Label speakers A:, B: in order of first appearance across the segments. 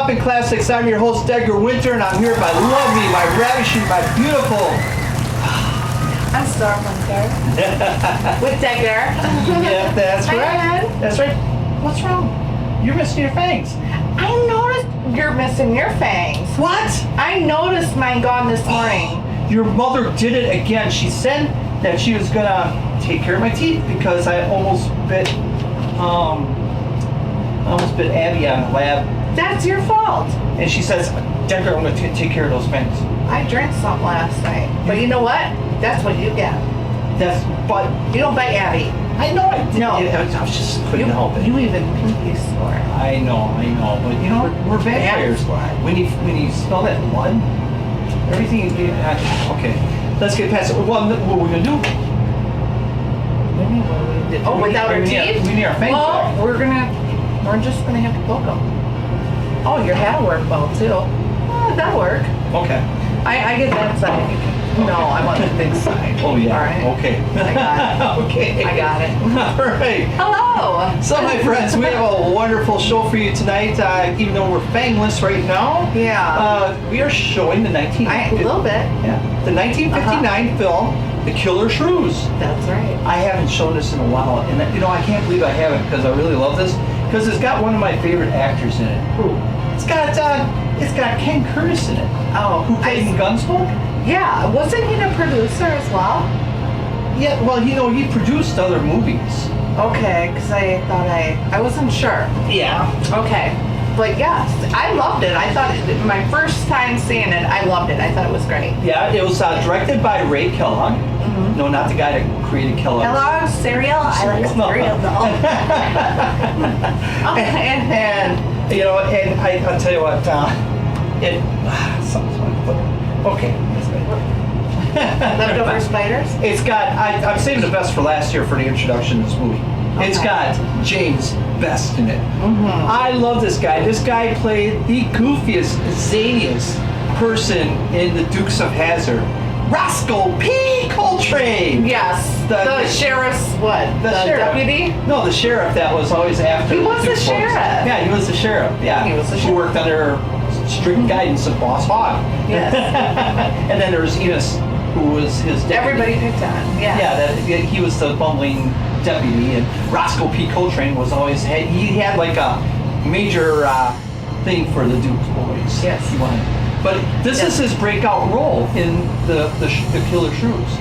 A: Poppin' Classics. I'm your host, Edgar Winter, and I'm here with my lovely, my ravishing, my beautiful.
B: I'm Star Winter. With Edgar.
A: Yeah, that's
B: Hi,
A: right.
B: Ed.
A: That's right. What's wrong? You're missing your fangs.
B: I noticed you're missing your fangs.
A: What?
B: I noticed mine gone this morning.
A: Your mother did it again. She said that she was gonna take care of my teeth because I almost bit Abby on the lab.
B: That's your fault.
A: And she says, Edgar, I'm gonna take care of those fangs.
B: I drank some last night. But you know what? That's what you get.
A: But
B: You don't bite Abby.
A: I know I did.
B: No.
A: I was just couldn't help it.
B: You even pinky swore.
A: I know, but you know, we're vampires. When you smell that blood, everything. Okay, let's get past it. Well, what we're gonna do?
B: Oh, without our teeth?
A: We need our fangs back.
B: We're just gonna have to poke them. Oh, your hat will work well too. That'll work.
A: Okay.
B: I get that side. No, I want the big side.
A: Oh yeah.
B: All right.
A: Okay.
B: I got it.
A: Okay.
B: I got it.
A: All right.
B: Hello.
A: So, my friends, we have a wonderful show for you tonight. Even though we're fangless right now, we are showing the
B: A little bit.
A: the 1959 film, The Killer Shrews.
B: That's right.
A: I haven't shown this in a while, and you know I can't believe I haven't because I really love this because it's got one of my favorite actors in it.
B: Who?
A: It's got Ken Curtis in it.
B: Oh,
A: Who played in Gunsmoke?
B: Yeah, wasn't he the producer as well?
A: Yeah, well, you know, he produced other movies.
B: Okay, because I thought I wasn't sure.
A: Yeah.
B: Okay, but yes, I loved it. I thought my first time seeing it, I loved it. I thought it was great.
A: Yeah, it was directed by Ray Kellogg. Mm-hmm. No, not the guy that created Kellogg's.
B: Hello, cereal. I like cereal.
A: and you know, and I'll tell you what, okay.
B: Leftover spiders?
A: It's got, I'm saving the best for last year for the introduction of this movie. Okay. It's got James Best in it. Mm-hmm. I love this guy. This guy played the goofiest, zaniest person in the Dukes of Hazzard. Roscoe P. Coltrane!
B: Yes. The sheriff's what? The
A: sheriff.
B: Deputy?
A: No, the sheriff that was always after
B: He was the
A: Duke
B: sheriff.
A: Folks. Yeah, he was the sheriff. Yeah.
B: He was the
A: Who
B: sheriff.
A: worked under strict guidance of Boss Hogg.
B: Yes.
A: And then there was Enos, who was his deputy.
B: Everybody picked on. Yeah.
A: Yeah, he was the bumbling deputy, and Roscoe P. Coltrane was always, he had like a major thing for the Duke's boys.
B: Yes.
A: He wanted. But this is his breakout role in the Killer Shrews.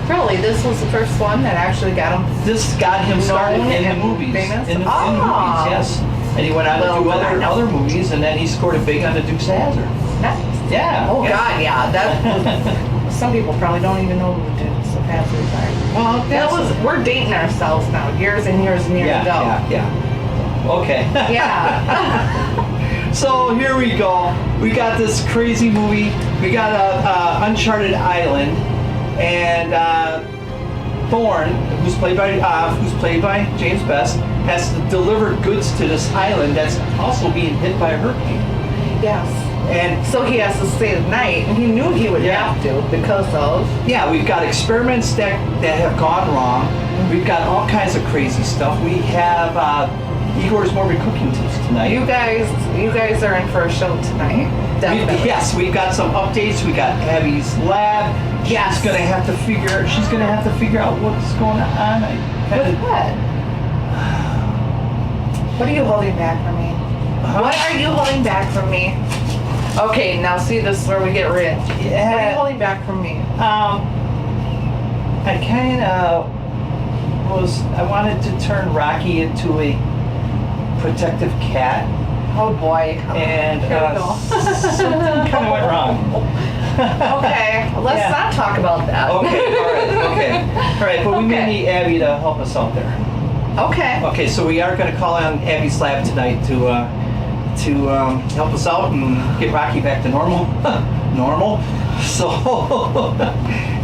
B: Really, this was the first one that actually got him.
A: This got him started in the movies.
B: Famous?
A: In the movies, yes. And he went on to do other movies, and then he scored it big on the Dukes of Hazzard.
B: Nice.
A: Yeah.
B: Oh God, yeah. That was, some people probably don't even know who the Dukes of Hazzard are. Well, we're dating ourselves now, years and years and years ago.
A: Yeah. Okay.
B: Yeah.
A: So here we go. We got this crazy movie. We got a uncharted island, and Thorne, who's played by James Best, has to deliver goods to this island that's also being hit by a hurricane.
B: Yes.
A: And
B: so he has to stay the night, and he knew he would have to because of.
A: Yeah, we've got experiments that have gone wrong. We've got all kinds of crazy stuff. We have Igor's Morbid Cooking Tips tonight.
B: You guys are in for a show tonight. Definitely.
A: Yes, we've got some updates. We got Abby's lab.
B: Yes.
A: She's gonna have to figure out what's going on.
B: With what? What are you holding back from me? What are you holding back from me? Okay, now see, this is where we get rich.
A: Yeah.
B: What are you holding back from me?
A: I kind of I wanted to turn Rocky into a protective cat.
B: Oh boy.
A: And something kind of went wrong.
B: Okay, let's not talk about that.
A: Okay, all right, but we may need Abby to help us out there.
B: Okay.
A: Okay, so we are going to call on Abby's lab tonight to help us out and get Rocky back to normal. So,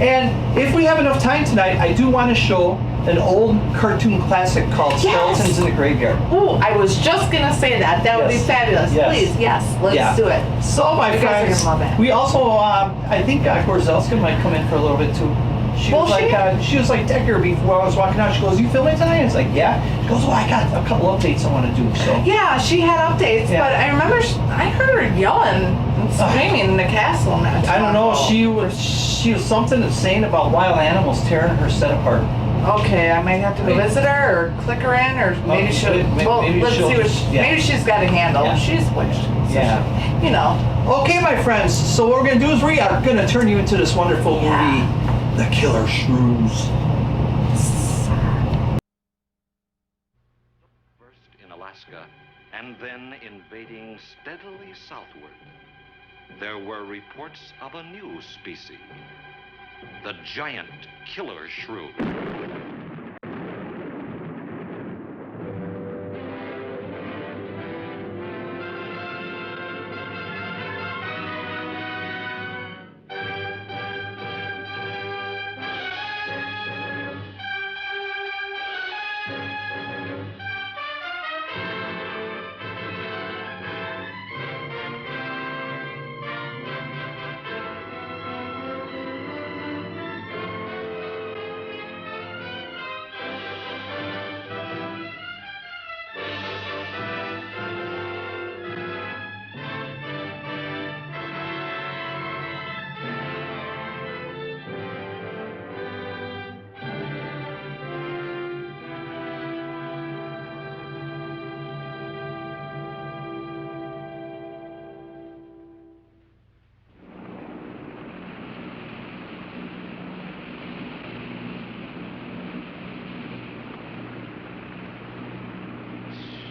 A: and if we have enough time tonight, I do want to show an old cartoon classic called Skeletons in the Graveyard.
B: Ooh, I was just gonna say that. That would be fabulous.
A: Yes.
B: Please, let's do it.
A: So, my friends,
B: love it.
A: we also, I think Gorzelska might come in for a little bit too. She
B: Well,
A: was like, she was like Decker before I was walking out. She goes, "You filming tonight?" It's like, "Yeah." She goes, "Oh, I got a couple updates I want to do." So
B: Yeah, she had updates,
A: Yeah.
B: but I remember I heard her yelling and screaming in the castle not too
A: I don't know.
B: long ago.
A: She was something saying about wild animals tearing her set apart.
B: Okay, I might have to go visit her or click her in, or maybe she'll. Well,
A: maybe
B: let's
A: she'll
B: see what.
A: just- yeah.
B: Maybe she's got a handle.
A: Yeah.
B: She's switched. So
A: Yeah.
B: you know.
A: Okay, my friends. So what we're gonna do is we are gonna turn you into this wonderful movie, The Killer Shrews.
C: First in Alaska, and then invading steadily southward, there were reports of a new species, the giant killer shrew.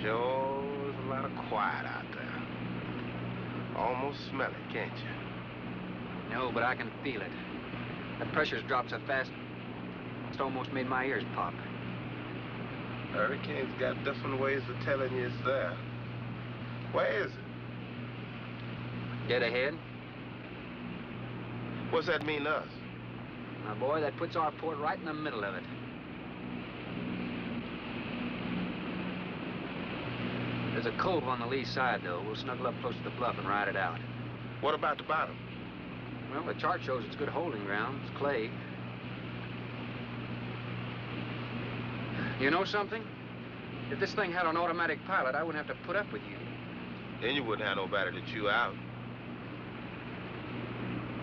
D: Sure is a lot of quiet out there. Almost smell it, can't you?
E: No, but I can feel it. That pressure's dropped so fast, it's almost made my ears pop.
D: Hurricanes got different ways of telling you it's there. Where is it?
E: Dead ahead?
D: What's that mean to us?
E: My boy, that puts our port right in the middle of it. There's a cove on the lee side, though. We'll snuggle up close to the bluff and ride it out.
D: What about the bottom?
E: Well, the chart shows it's good holding ground. It's clay. You know something? If this thing had an automatic pilot, I wouldn't have to put up with you.
D: Then you wouldn't have nobody to chew out.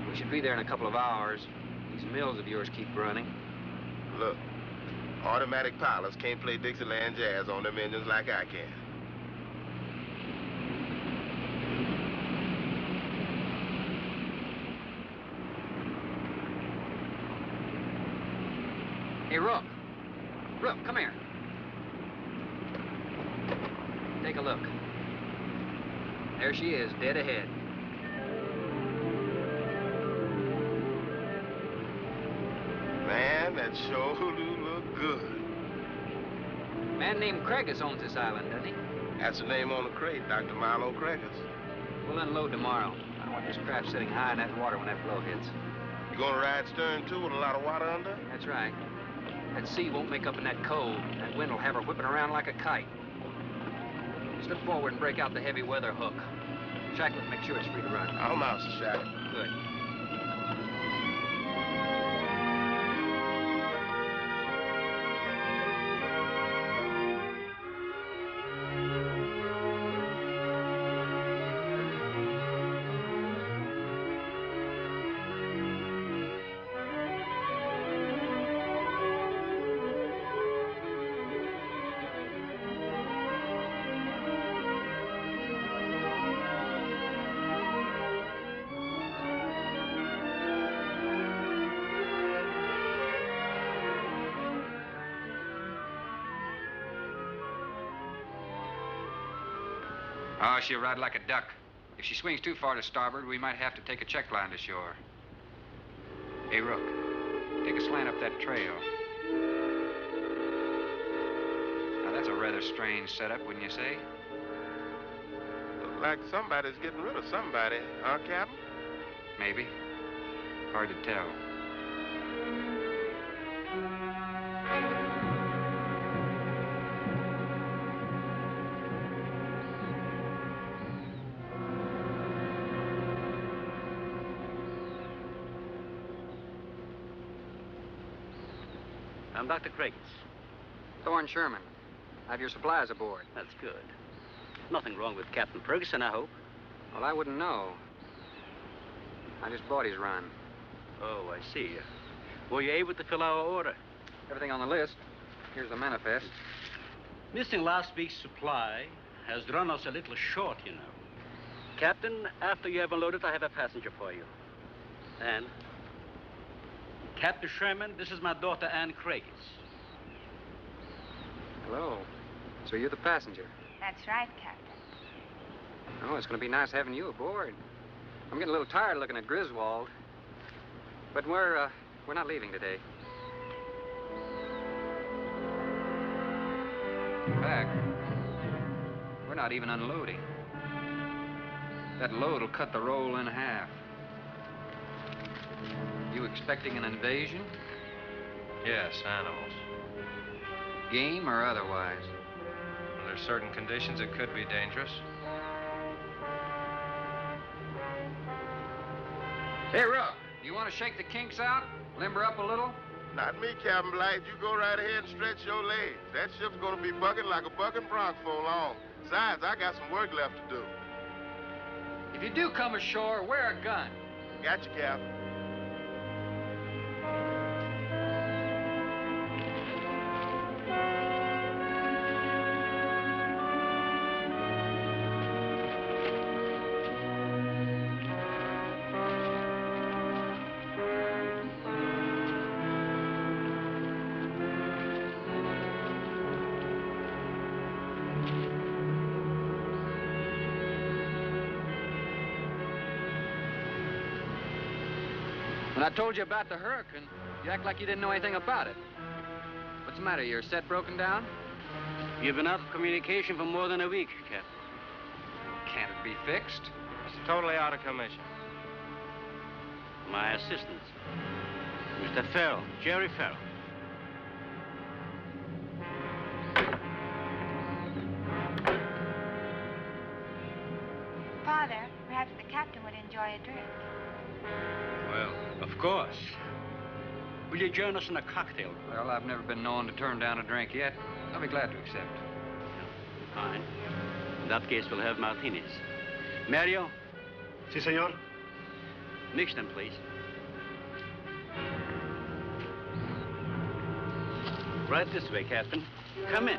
E: We should be there in a couple of hours. These mills of yours keep running.
D: Look, automatic pilots can't play Dixieland jazz on them engines like I can.
E: Hey, Rook. Rook, come here. Take a look. There she is, dead ahead.
D: Man, that sure do look good.
E: A man named Craigus owns this island, doesn't he?
D: That's the name on the crate, Dr. Milo Craigus.
E: We'll unload tomorrow. I don't want this craft sitting high in that water when that blow hits.
D: You gonna ride stern, too, with a lot of water under?
E: That's right. That sea won't make up in that cove. That wind will have her whipping around like a kite. Slip forward and break out the heavy weather hook. Shacklet, make sure it's free to run.
D: I'm out, Shacklet.
E: Good. Oh, she'll ride like a duck. If she swings too far to starboard, we might have to take a check line to shore. Hey, Rook, take a slant up that trail. Now, that's a rather strange setup, wouldn't you say?
D: Look like somebody's getting rid of somebody, huh, Captain?
E: Maybe. Hard to tell.
F: I'm Dr. Craigs.
E: Thorne Sherman. I have your supplies aboard.
F: That's good. Nothing wrong with Captain Ferguson, I hope.
E: Well, I wouldn't know. I just bought his run.
F: Oh, I see. Were you able to fill our order?
E: Everything on the list. Here's the manifest.
F: Missing last week's supply has run us a little short, you know. Captain, after you have unloaded, I have a passenger for you. Anne. Captain Sherman, this is my daughter, Anne Craigs.
E: Hello. So you're the passenger?
G: That's right, Captain.
E: Oh, it's going to be nice having you aboard. I'm getting a little tired looking at Griswold. But we're not leaving today. In fact, we're not even unloading. That load will cut the roll in half. You expecting an invasion?
H: Yes, animals.
E: Game or otherwise?
H: Under certain conditions, it could be dangerous.
E: Hey, Rook, you want to shake the kinks out? Limber up a little?
D: Not me, Captain Blight. You go right ahead and stretch your legs. That ship's gonna be bucking like a bucking bronc for long. Besides, I got some work left to do.
E: If you do come ashore, wear a gun.
D: Got you, Captain.
E: When I told you about the hurricane, you act like you didn't know anything about it. What's the matter? Your set broken down?
F: You've been out of communication for more than a week, Captain.
E: Can't it be fixed?
H: It's totally out of commission.
F: My assistant, Mr. Farrell, Jerry Farrell.
G: Father, perhaps the captain would enjoy a drink.
F: Well, of course. Will you join us in a cocktail?
E: Well, I've never been known to turn down a drink yet. I'll be glad to accept.
F: Fine. In that case, we'll have martinis. Mario,
I: Si, senor.
F: mix them, please. Right this way, Captain. Come in.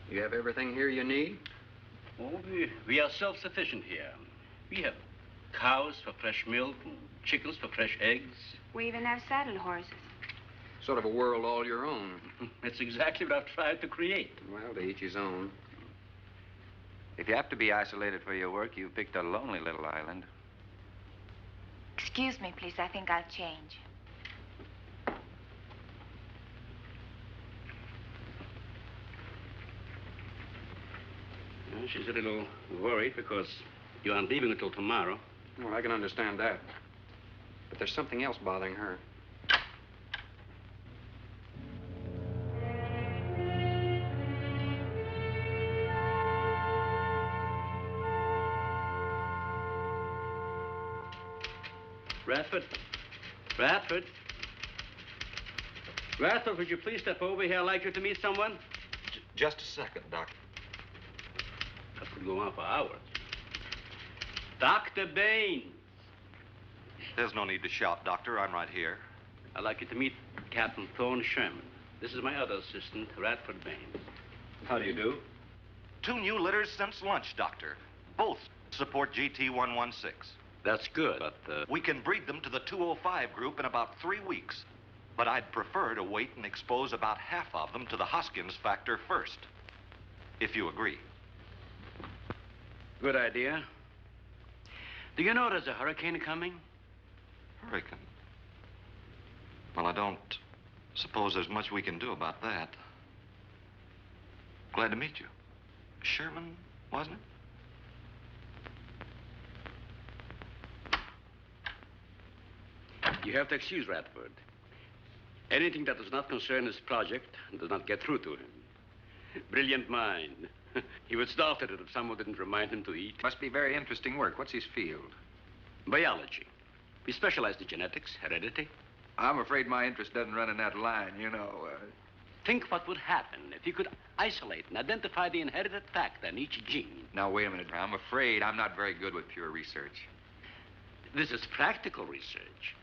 E: You have everything here you need?
F: Oh, we are self-sufficient here. We have cows for fresh milk and chickens for fresh eggs.
G: We even have saddle horses.
E: Sort of a world all your own.
F: That's exactly what I've tried to create.
E: Well, to each his own. If you have to be isolated for your work, you picked a lonely little island.
G: Excuse me, please. I think I'll change.
F: Well, she's a little worried because you aren't leaving until tomorrow.
E: Well, I can understand that. But there's something else bothering her.
F: Radford? Radford? Radford, would you please step over here? I'd like you to meet someone.
J: Just a second, Doctor.
F: That could go on for hours. Dr. Baines.
J: There's no need to shout, Doctor. I'm right here.
F: I'd like you to meet Captain Thorne Sherman. This is my other assistant, Radford Baines.
J: How do you do? 2 new litters since lunch, Doctor. Both support GT116.
F: That's good, but,
J: We can breed them to the 205 group in about 3 weeks. But I'd prefer to wait and expose about half of them to the Hoskins factor first. If you agree.
F: Good idea. Do you know there's a hurricane coming?
J: Hurricane? Well, I don't suppose there's much we can do about that. Glad to meet you. Sherman, wasn't it?
F: You have to excuse Radford. Anything that does not concern his project does not get through to him. Brilliant mind. He would starve at it if someone didn't remind him to eat.
I: Must be very interesting work. What's his field?
F: Biology. We specialize in genetics, heredity.
I: I'm afraid my interest doesn't run in that line, you know.
F: Think what would happen if you could isolate and identify the inherited factor in each gene.
I: Now, wait a minute. I'm afraid I'm not very good with pure research.
F: This is practical research.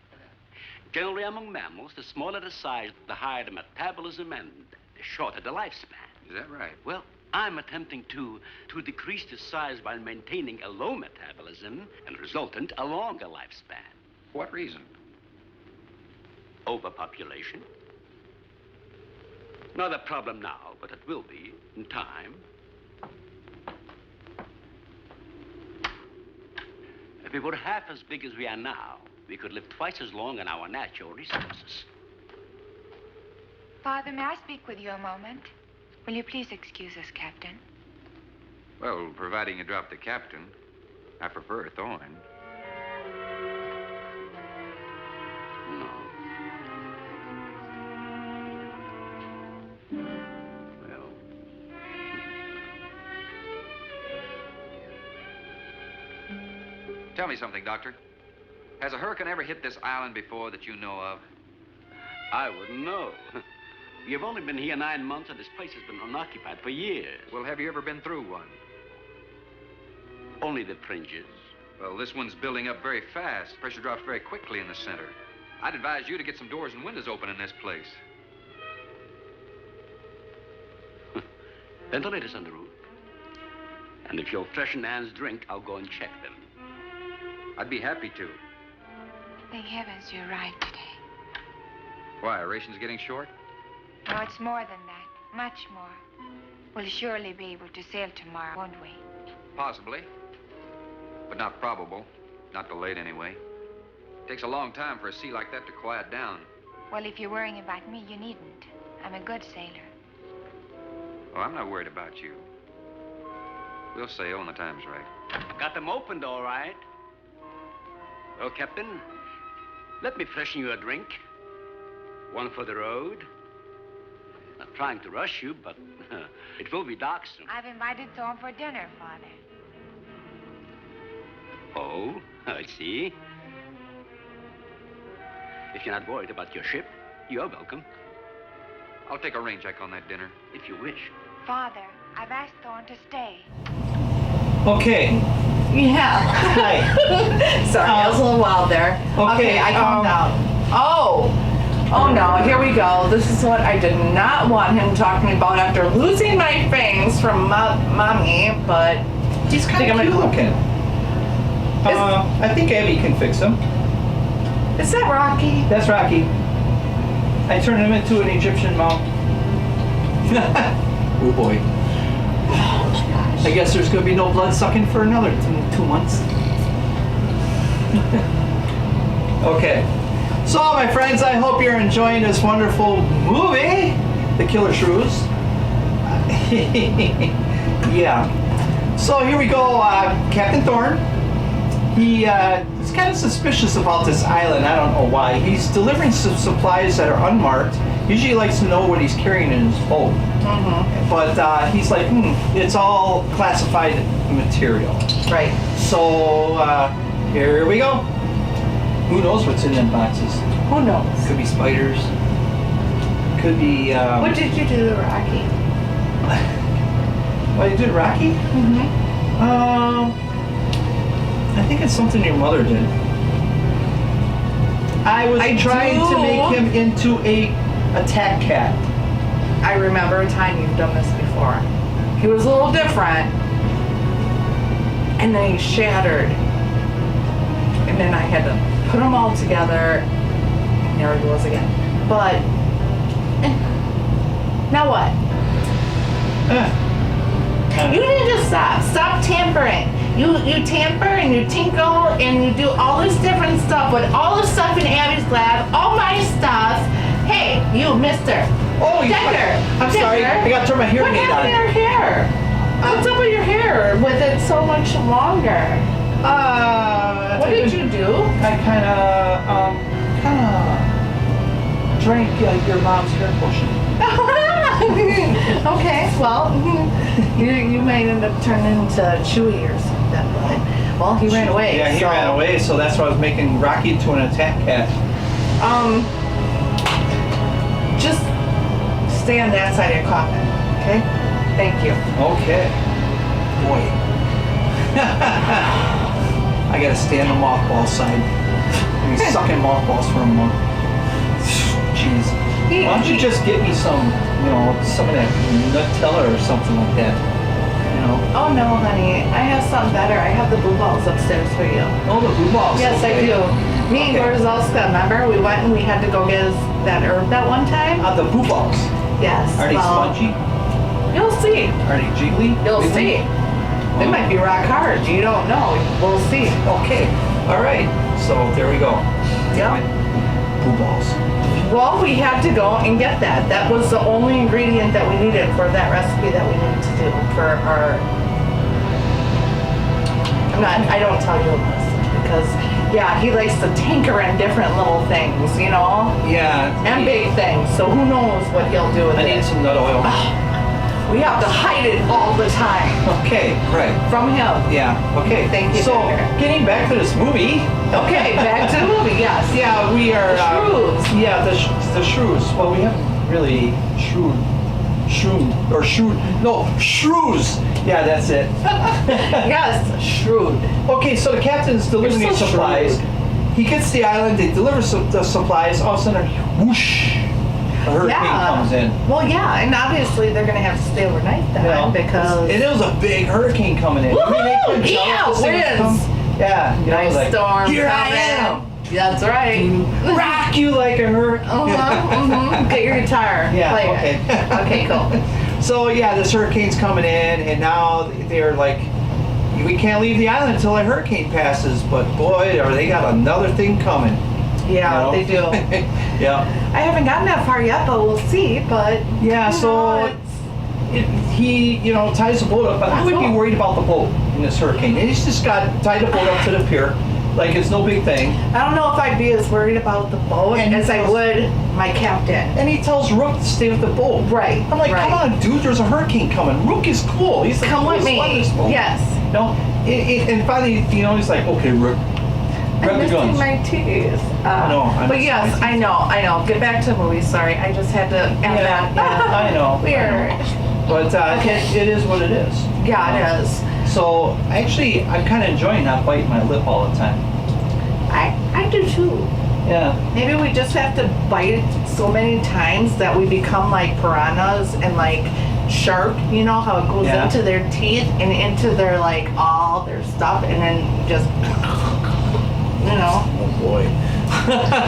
F: Generally, among mammals, the smaller the size, the higher the metabolism and the shorter the lifespan.
I: Is that right?
F: Well, I'm attempting to decrease the size by maintaining a low metabolism and resultant a longer lifespan.
I: For what reason?
F: Overpopulation. Not a problem now, but it will be in time. If we were half as big as we are now, we could live twice as long on our natural resources.
G: Father, may I speak with you a moment? Will you please excuse us, Captain?
I: Well, providing you drop the captain, I prefer Thorne.
F: No. Well.
I: Tell me something, Doctor. Has a hurricane ever hit this island before that you know of?
F: I wouldn't know. You've only been here 9 months, and this place has been unoccupied for years.
I: Well, have you ever been through one?
F: Only the fringes.
I: Well, this one's building up very fast. Pressure drops very quickly in the center. I'd advise you to get some doors and windows open in this place.
F: Ventilators on the roof. And if you'll freshen Anne's drink, I'll go and check them.
I: I'd be happy to.
G: Thank heavens you arrived today.
I: Why, are rations getting short?
G: No, it's more than that. Much more. We'll surely be able to sail tomorrow, won't we?
I: Possibly. But not probable. Not delayed, anyway. Takes a long time for a sea like that to quiet down.
G: Well, if you're worrying about me, you needn't. I'm a good sailor.
I: Oh, I'm not worried about you. We'll sail when the time's right.
F: Got them opened, all right. Well, Captain, let me freshen you a drink. One for the road. Not trying to rush you, but it will be dark soon.
G: I've invited Thorne for dinner, Father.
F: Oh, I see. If you're not worried about your ship, you're welcome.
I: I'll take a rain check on that dinner.
F: If you wish.
G: Father, I've asked Thorne to stay.
A: Okay.
B: Yeah.
A: Hi.
B: Sorry, I was a little wild there.
A: Okay,
B: I calmed down. Oh no, here we go. This is what I did not want him talking about after losing my fangs from Mommy, but he's kind of cute.
A: Okay. I think Abby can fix him.
B: Is that Rocky?
A: That's Rocky. I turned him into an Egyptian mount. Oh boy. I guess there's going to be no blood sucking for another 2 months. Okay. So, my friends, I hope you're enjoying this wonderful movie, The Killer Shrews. Yeah. So here we go. Captain Thorne. He's kind of suspicious about this island. I don't know why. He's delivering some supplies that are unmarked. Usually he likes to know what he's carrying in his boat. Mm-hmm. But he's like, it's all classified material.
B: Right.
A: So here we go. Who knows what's in them boxes?
B: Who knows?
A: Could be spiders. Could be...
B: What did you do to Rocky?
A: What you did, Rocky?
B: Mm-hmm.
A: I think it's something your mother did. I was trying to make him into a attack cat.
B: I remember a time you've done this before. He was a little different, and then he shattered. And then I had to put them all together, and there he was again. But, now what? You need to stop tampering. You tamper and you tinkle and you do all this different stuff with all the stuff in Abby's lab, all my stuff. Hey, you, mister.
A: Oh,
B: Decker.
A: I'm sorry. I got to turn my hearing aid on.
B: What happened to your hair? What's up with your hair with it so much longer? What did you do?
A: I kind of drank your mom's hair potion.
B: Okay, well, you might end up turning into Chewie or something, but, well, he ran away.
A: Yeah, he ran away, so that's why I was making Rocky into an attack cat.
B: Just stay on that side of your coffin, okay? Thank you.
A: Okay. Boy. I gotta stay on the mothball side. I've been sucking mothballs for a month. Jeez. Why don't you just get me some, some of that Nutella or something like that?
B: Oh no, honey. I have something better. I have the blue balls upstairs for you.
A: Oh, the blue balls.
B: Yes,
A: okay.
B: I do. Me and Gorzalska, remember? We went and we had to go get that herb that one time.
A: The blue balls.
B: Yes.
A: Are they spongy?
B: You'll see.
A: Are they jiggly?
B: You'll see. They might be rock hard. You don't know. We'll see.
A: Okay. All right. So there we go.
B: Yep.
A: Blue balls.
B: Well, we had to go and get that. That was the only ingredient that we needed for that recipe that we needed to do for our... I don't tell you this because, yeah, he likes to tinker in different little things,
A: Yeah.
B: And big things. So who knows what he'll do with it.
A: I need some nut oil.
B: We have to hide it all the time.
A: Okay, right.
B: From him.
A: Yeah, okay.
B: Thank you,
A: So,
B: Tiger.
A: getting back to this movie.
B: Okay, back to the movie, yes.
A: Yeah, we are...
B: The shrews.
A: Yeah, the shrews. Well, we haven't really shrews. Yeah, that's it.
B: Yes, shrewd.
A: Okay, so the captain's delivering
B: You're
A: these
B: so
A: supplies.
B: shrewd.
A: He gets to the island, they deliver the supplies, all of a sudden, whoosh, a hurricane comes in.
B: Well, yeah, and obviously they're going to have to stay overnight then because...
A: And it was a big hurricane coming in.
B: Woohoo! Yeah, winds!
A: Yeah,
B: nice
A: like,
B: storm.
A: here I am!
B: That's right.
A: Rock you like a hurricane.
B: Get your guitar.
A: Yeah,
B: Play
A: okay.
B: it. Okay, cool.
A: So yeah, this hurricane's coming in, and now they're like, we can't leave the island until a hurricane passes. But boy, they got another thing coming.
B: Yeah, they do.
A: Yeah.
B: I haven't gotten that far yet, but we'll see. But
A: yeah, so he ties the boat up, but I would be worried about the boat in this hurricane. And he's just got tied the boat up to the pier. Like it's no big thing.
B: I don't know if I'd be as worried about the boat as I would my captain.
A: And he tells Rook to stay with the boat.
B: Right.
A: I'm like, come on, dude, there's a hurricane coming. Rook is cool. He's like,
B: come with me. Yes.
A: And finally, he's like, okay, Rook, grab the guns.
B: My teeth.
A: I know.
B: But yes, I know. Get back to the movie. Sorry, I just had to add that.
A: Yeah, I know.
B: Weird.
A: But it is what it is.
B: Yeah, it is.
A: So actually, I'm kind of enjoying not biting my lip all the time.
B: I do too.
A: Yeah.
B: Maybe we just have to bite it so many times that we become like piranhas and like shark. You know how it goes into their teeth and into their all their stuff, and then just
A: Oh boy.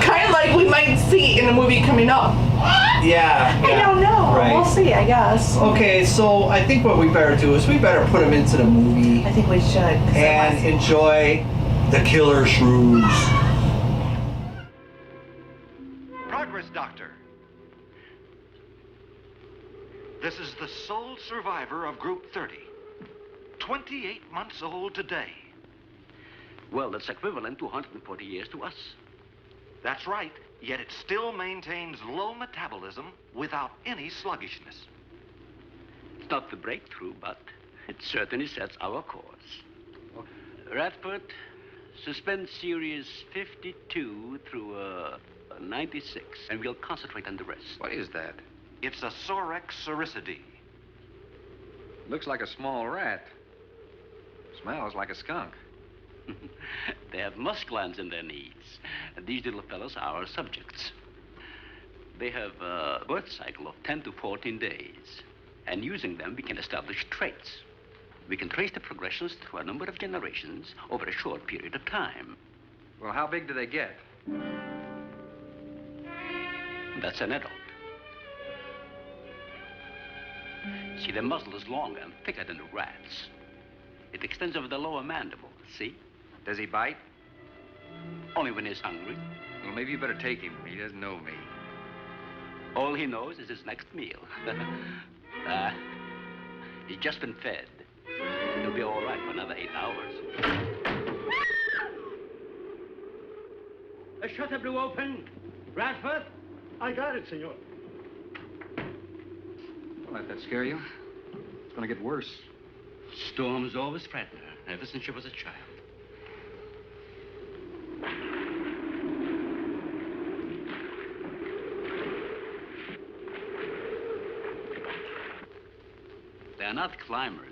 B: kind of like we might see in the movie coming up.
A: Yeah.
B: I don't know.
A: Right.
B: We'll see, I guess.
A: Okay, so I think what we better do is we better put them into the movie.
B: I think we should.
A: And enjoy the killer shrews.
J: Progress, Doctor. This is the sole survivor of Group 30. 28 months old today.
F: Well, that's equivalent to 140 years to us.
J: That's right, yet it still maintains low metabolism without any sluggishness.
F: It's not the breakthrough, but it certainly sets our course. Radford, suspend series 52 through 96, and we'll concentrate on the rest.
I: What is that?
J: It's a Sorex cericidae.
I: Looks like a small rat. Smells like a skunk.
F: They have musk glands in their knees. And these little fellows are our subjects. They have a birth cycle of 10 to 14 days. And using them, we can establish traits. We can trace the progressions through a number of generations over a short period of time.
I: Well, how big do they get?
F: That's an adult. See, their muzzle is longer and thicker than the rat's. It extends over the lower mandible, see?
I: Does he bite?
F: Only when he's hungry.
I: Well, maybe you better take him. He doesn't know me.
F: All he knows is his next meal. He's just been fed. He'll be all right for another 8 hours. The shutter blew open. Radford?
K: I got it, senor.
I: Don't let that scare you. It's gonna get worse.
F: Storms always frighten her, ever since she was a child. They're not climbers.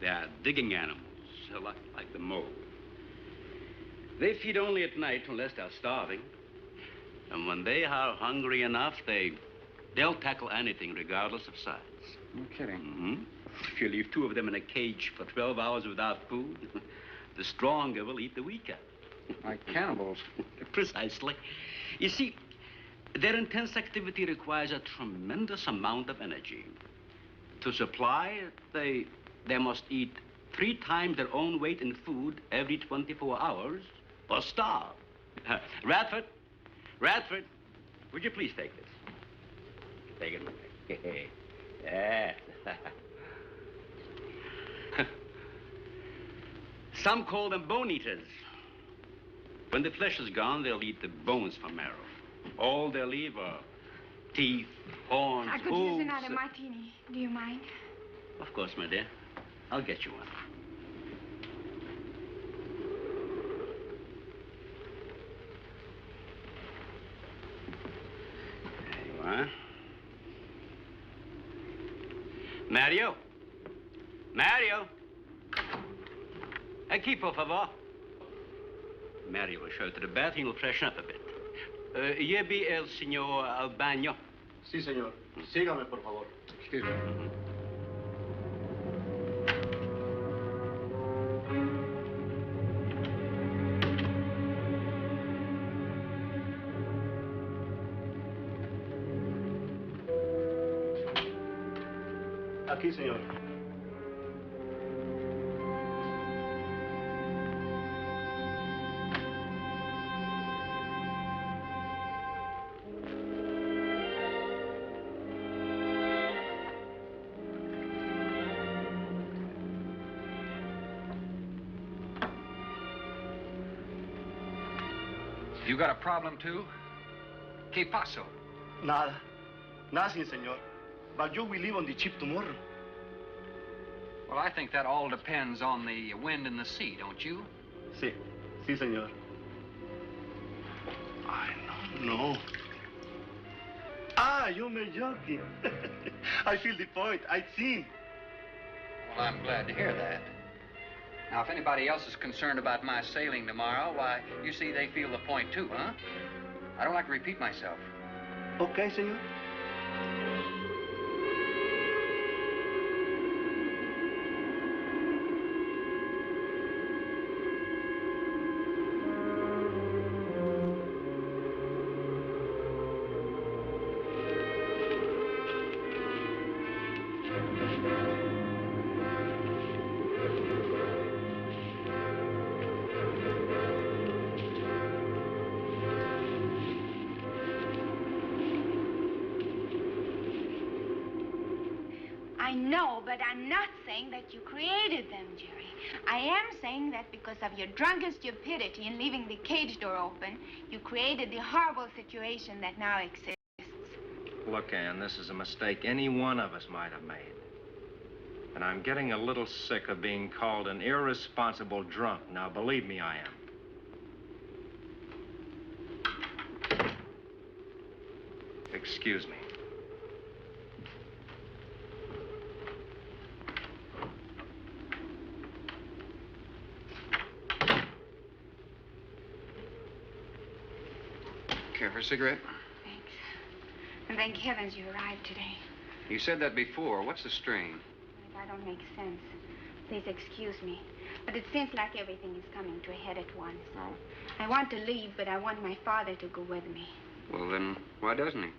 F: They are digging animals, a lot like the mole. They feed only at night unless they're starving. And when they are hungry enough, they'll tackle anything regardless of size.
I: No kidding.
F: Mm-hmm. If you leave two of them in a cage for 12 hours without food, the stronger will eat the weaker.
I: Like cannibals.
F: Precisely. You see, their intense activity requires a tremendous amount of energy. To supply, they must eat 3 times their own weight in food every 24 hours or starve. Radford, would you please take this? Take it. Yeah. Some call them bone eaters. When the flesh is gone, they'll eat the bones for marrow. All they'll leave are teeth, horns,
G: I could use another martini. Do you mind?
F: Of course, my dear. I'll get you one. There you are. Mario! Aquí, por favor. Mario will show you to the bath and he'll freshen up a bit. Yebi el señor al baño.
K: Sí, señor. Sígame, por favor.
I: Excuse me.
K: Aquí, señor.
I: You got a problem, too? ¿Qué pasó?
K: Nada. Nothing, señor. But you will leave on the ship tomorrow.
I: Well, I think that all depends on the wind and the sea, don't you?
K: Sí. Sí, señor. I don't know. Ah, you're joking. I feel the point. I've seen.
I: Well, I'm glad to hear that. Now, if anybody else is concerned about my sailing tomorrow, why, you see, they feel the point, too, huh? I don't like to repeat myself.
K: Okay, senor.
G: I know, but I'm not saying that you created them, Jerry. I am saying that because of your drunken stupidity in leaving the cage door open, you created the horrible situation that now exists.
H: Look, Ann, this is a mistake any one of us might have made. And I'm getting a little sick of being called an irresponsible drunk. Now, believe me, I am. Excuse me.
I: Care for a cigarette?
G: Thanks. And thank heavens you arrived today.
I: You said that before. What's the strain?
G: That don't make sense. Please excuse me. But it seems like everything is coming to a head at once.
I: Oh?
G: I want to leave, but I want my father to go with me.
I: Well, then, why doesn't he?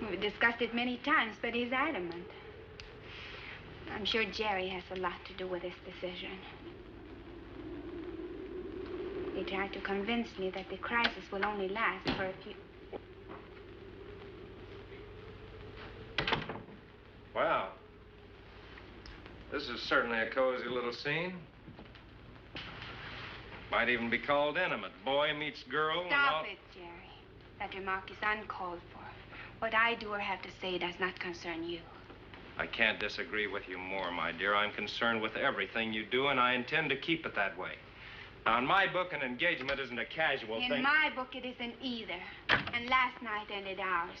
G: We've discussed it many times, but he's adamant. I'm sure Jerry has a lot to do with this decision. He tried to convince me that the crisis will only last for a few...
H: Wow. This is certainly a cozy little scene. Might even be called intimate. Boy meets girl.
G: Stop it, Jerry. That remark is uncalled for. What I do or have to say does not concern you.
H: I can't disagree with you more, my dear. I'm concerned with everything you do, and I intend to keep it that way. Now, in my book, an engagement isn't a casual thing.
G: In my book, it isn't either. And last night ended ours.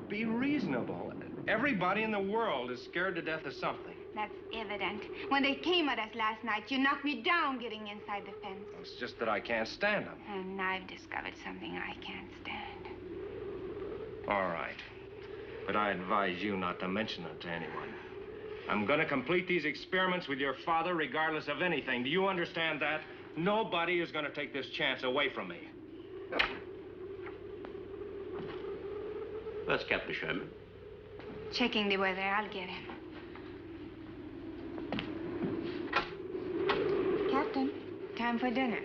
H: Be reasonable. Everybody in the world is scared to death of something.
G: That's evident. When they came at us last night, you knocked me down getting inside the fence.
H: It's just that I can't stand them.
G: And I've discovered something I can't stand.
H: All right. But I advise you not to mention it to anyone. I'm going to complete these experiments with your father regardless of anything. Do you understand that? Nobody is going to take this chance away from me.
F: That's Captain Sherman.
G: Checking the weather. I'll get him. Captain, time for dinner.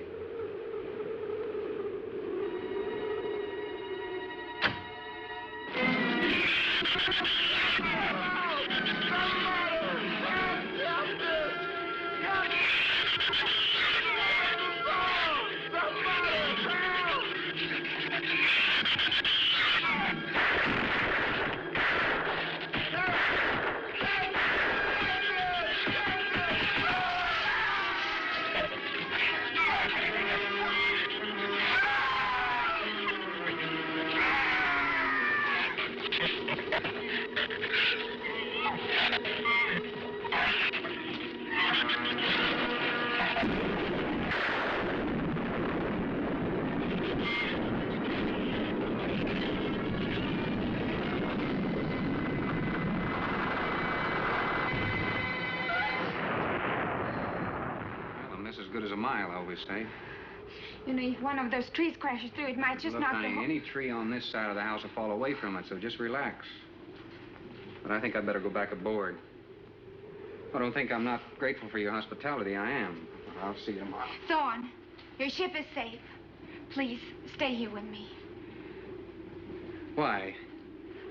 I: Good as a mile, I always say.
G: You know, if one of those trees crashes through, it might just
I: Look,
G: knock
I: honey,
G: the whole...
I: any tree on this side of the house will fall away from it, so just relax. But I think I'd better go back aboard. I don't think I'm not grateful for your hospitality. I am. I'll see you tomorrow.
G: Thorne, your ship is safe. Please, stay here with me.
I: Why?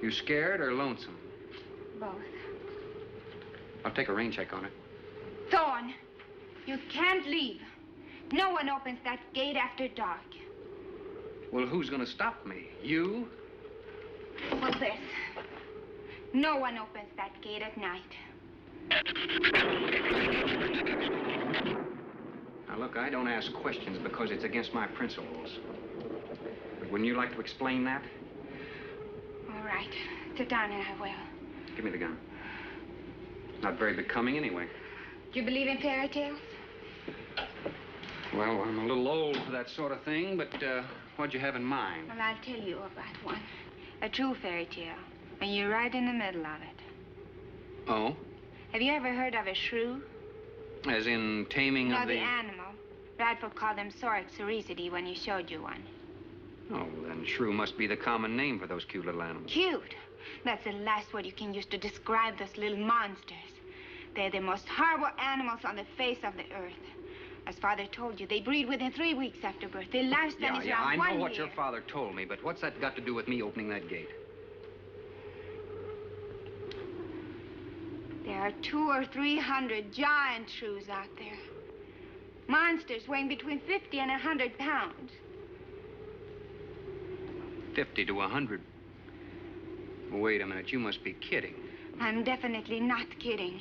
I: You scared or lonesome?
G: Both.
I: I'll take a rain check on it.
G: Thorne, you can't leave. No one opens that gate after dark.
I: Well, who's gonna stop me? You?
G: Well, this. No one opens that gate at night.
I: Now, look, I don't ask questions because it's against my principles. But wouldn't you like to explain that?
G: All right. Sit down and I will.
I: Give me the gun. Not very becoming anyway.
G: Do you believe in fairy tales?
I: Well, I'm a little old for that sort of thing, but what'd you have in mind?
G: Well, I'll tell you about one. A true fairy tale. And you're right in the middle of it.
I: Oh?
G: Have you ever heard of a shrew?
I: As in taming
G: No,
I: of
G: the animal. Bradford called them Sorixoricity when he showed you one.
I: Oh, then shrew must be the common name for those cute little animals.
G: Cute. That's the last word you can use to describe those little monsters. They're the most horrible animals on the face of the earth. As Father told you, they breed within 3 weeks after birth. Their lifespan is around
I: I
G: 1
I: know what
G: year.
I: your father told me, but what's that got to do with me opening that gate?
G: There are 200 or 300 giant shrews out there. Monsters weighing between 50 and 100 pounds.
I: 50 to 100. Wait a minute, you must be kidding.
G: I'm definitely not kidding.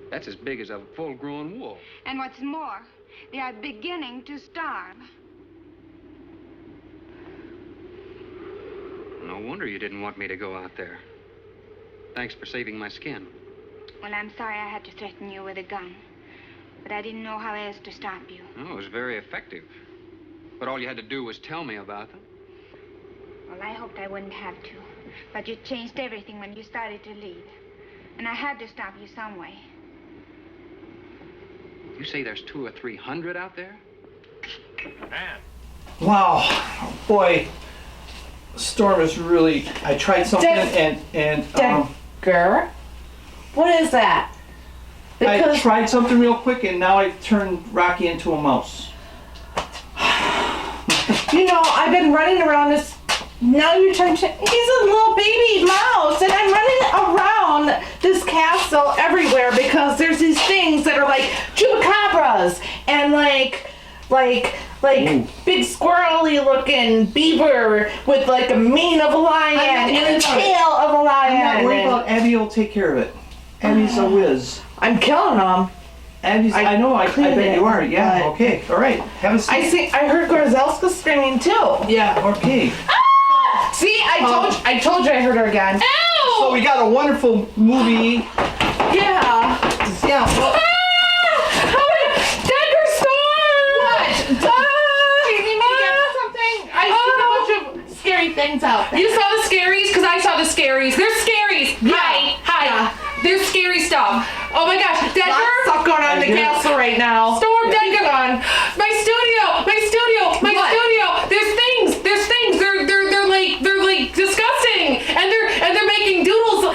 I: That's as big as a full-grown wolf.
G: And what's more, they are beginning to starve.
I: No wonder you didn't want me to go out there. Thanks for saving my skin.
G: Well, I'm sorry I had to threaten you with a gun. But I didn't know how else to stop you.
I: Oh, it was very effective. But all you had to do was tell me about them.
G: Well, I hoped I wouldn't have to. But you changed everything when you started to leave. And I had to stop you some way.
I: You say there's 200 or 300 out there?
H: Man.
A: Wow, boy, Storm is really. I tried something
B: Dagger? What is that?
A: I tried something real quick and now I turned Rocky into a mouse.
B: You know, I've been running around this. Now you're trying to. He's a little baby mouse, and I'm running around this castle everywhere because there's these things that are like chupacabras and like big squirrely looking beaver with like a mane of a lion and a tail of a lion.
A: I'm not worried about Abby. Will take care of it. Abby's a whiz.
B: I'm killing them.
A: Abby's. I know. I bet you are. Yeah. Okay. All right. Have a seat.
B: I heard Gorzelska screaming too.
A: Yeah. Okay.
B: See, I told you I heard her again. Ow!
A: So we got a wonderful movie.
B: Yeah.
A: Yeah. Well,
B: Dagger Storm! What? Do you need me to get something? I see a bunch of scary things out there.
L: You saw the scaries? Because I saw the scaries. There's scaries.
B: Yeah.
L: Hi.
B: Yeah.
L: There's scary stuff. Oh my gosh. Dagger?
B: Lots of stuff going on in the castle right now.
L: Storm, Dagger.
B: On.
L: My studio. There's things. They're like disgusting. And they're making doodles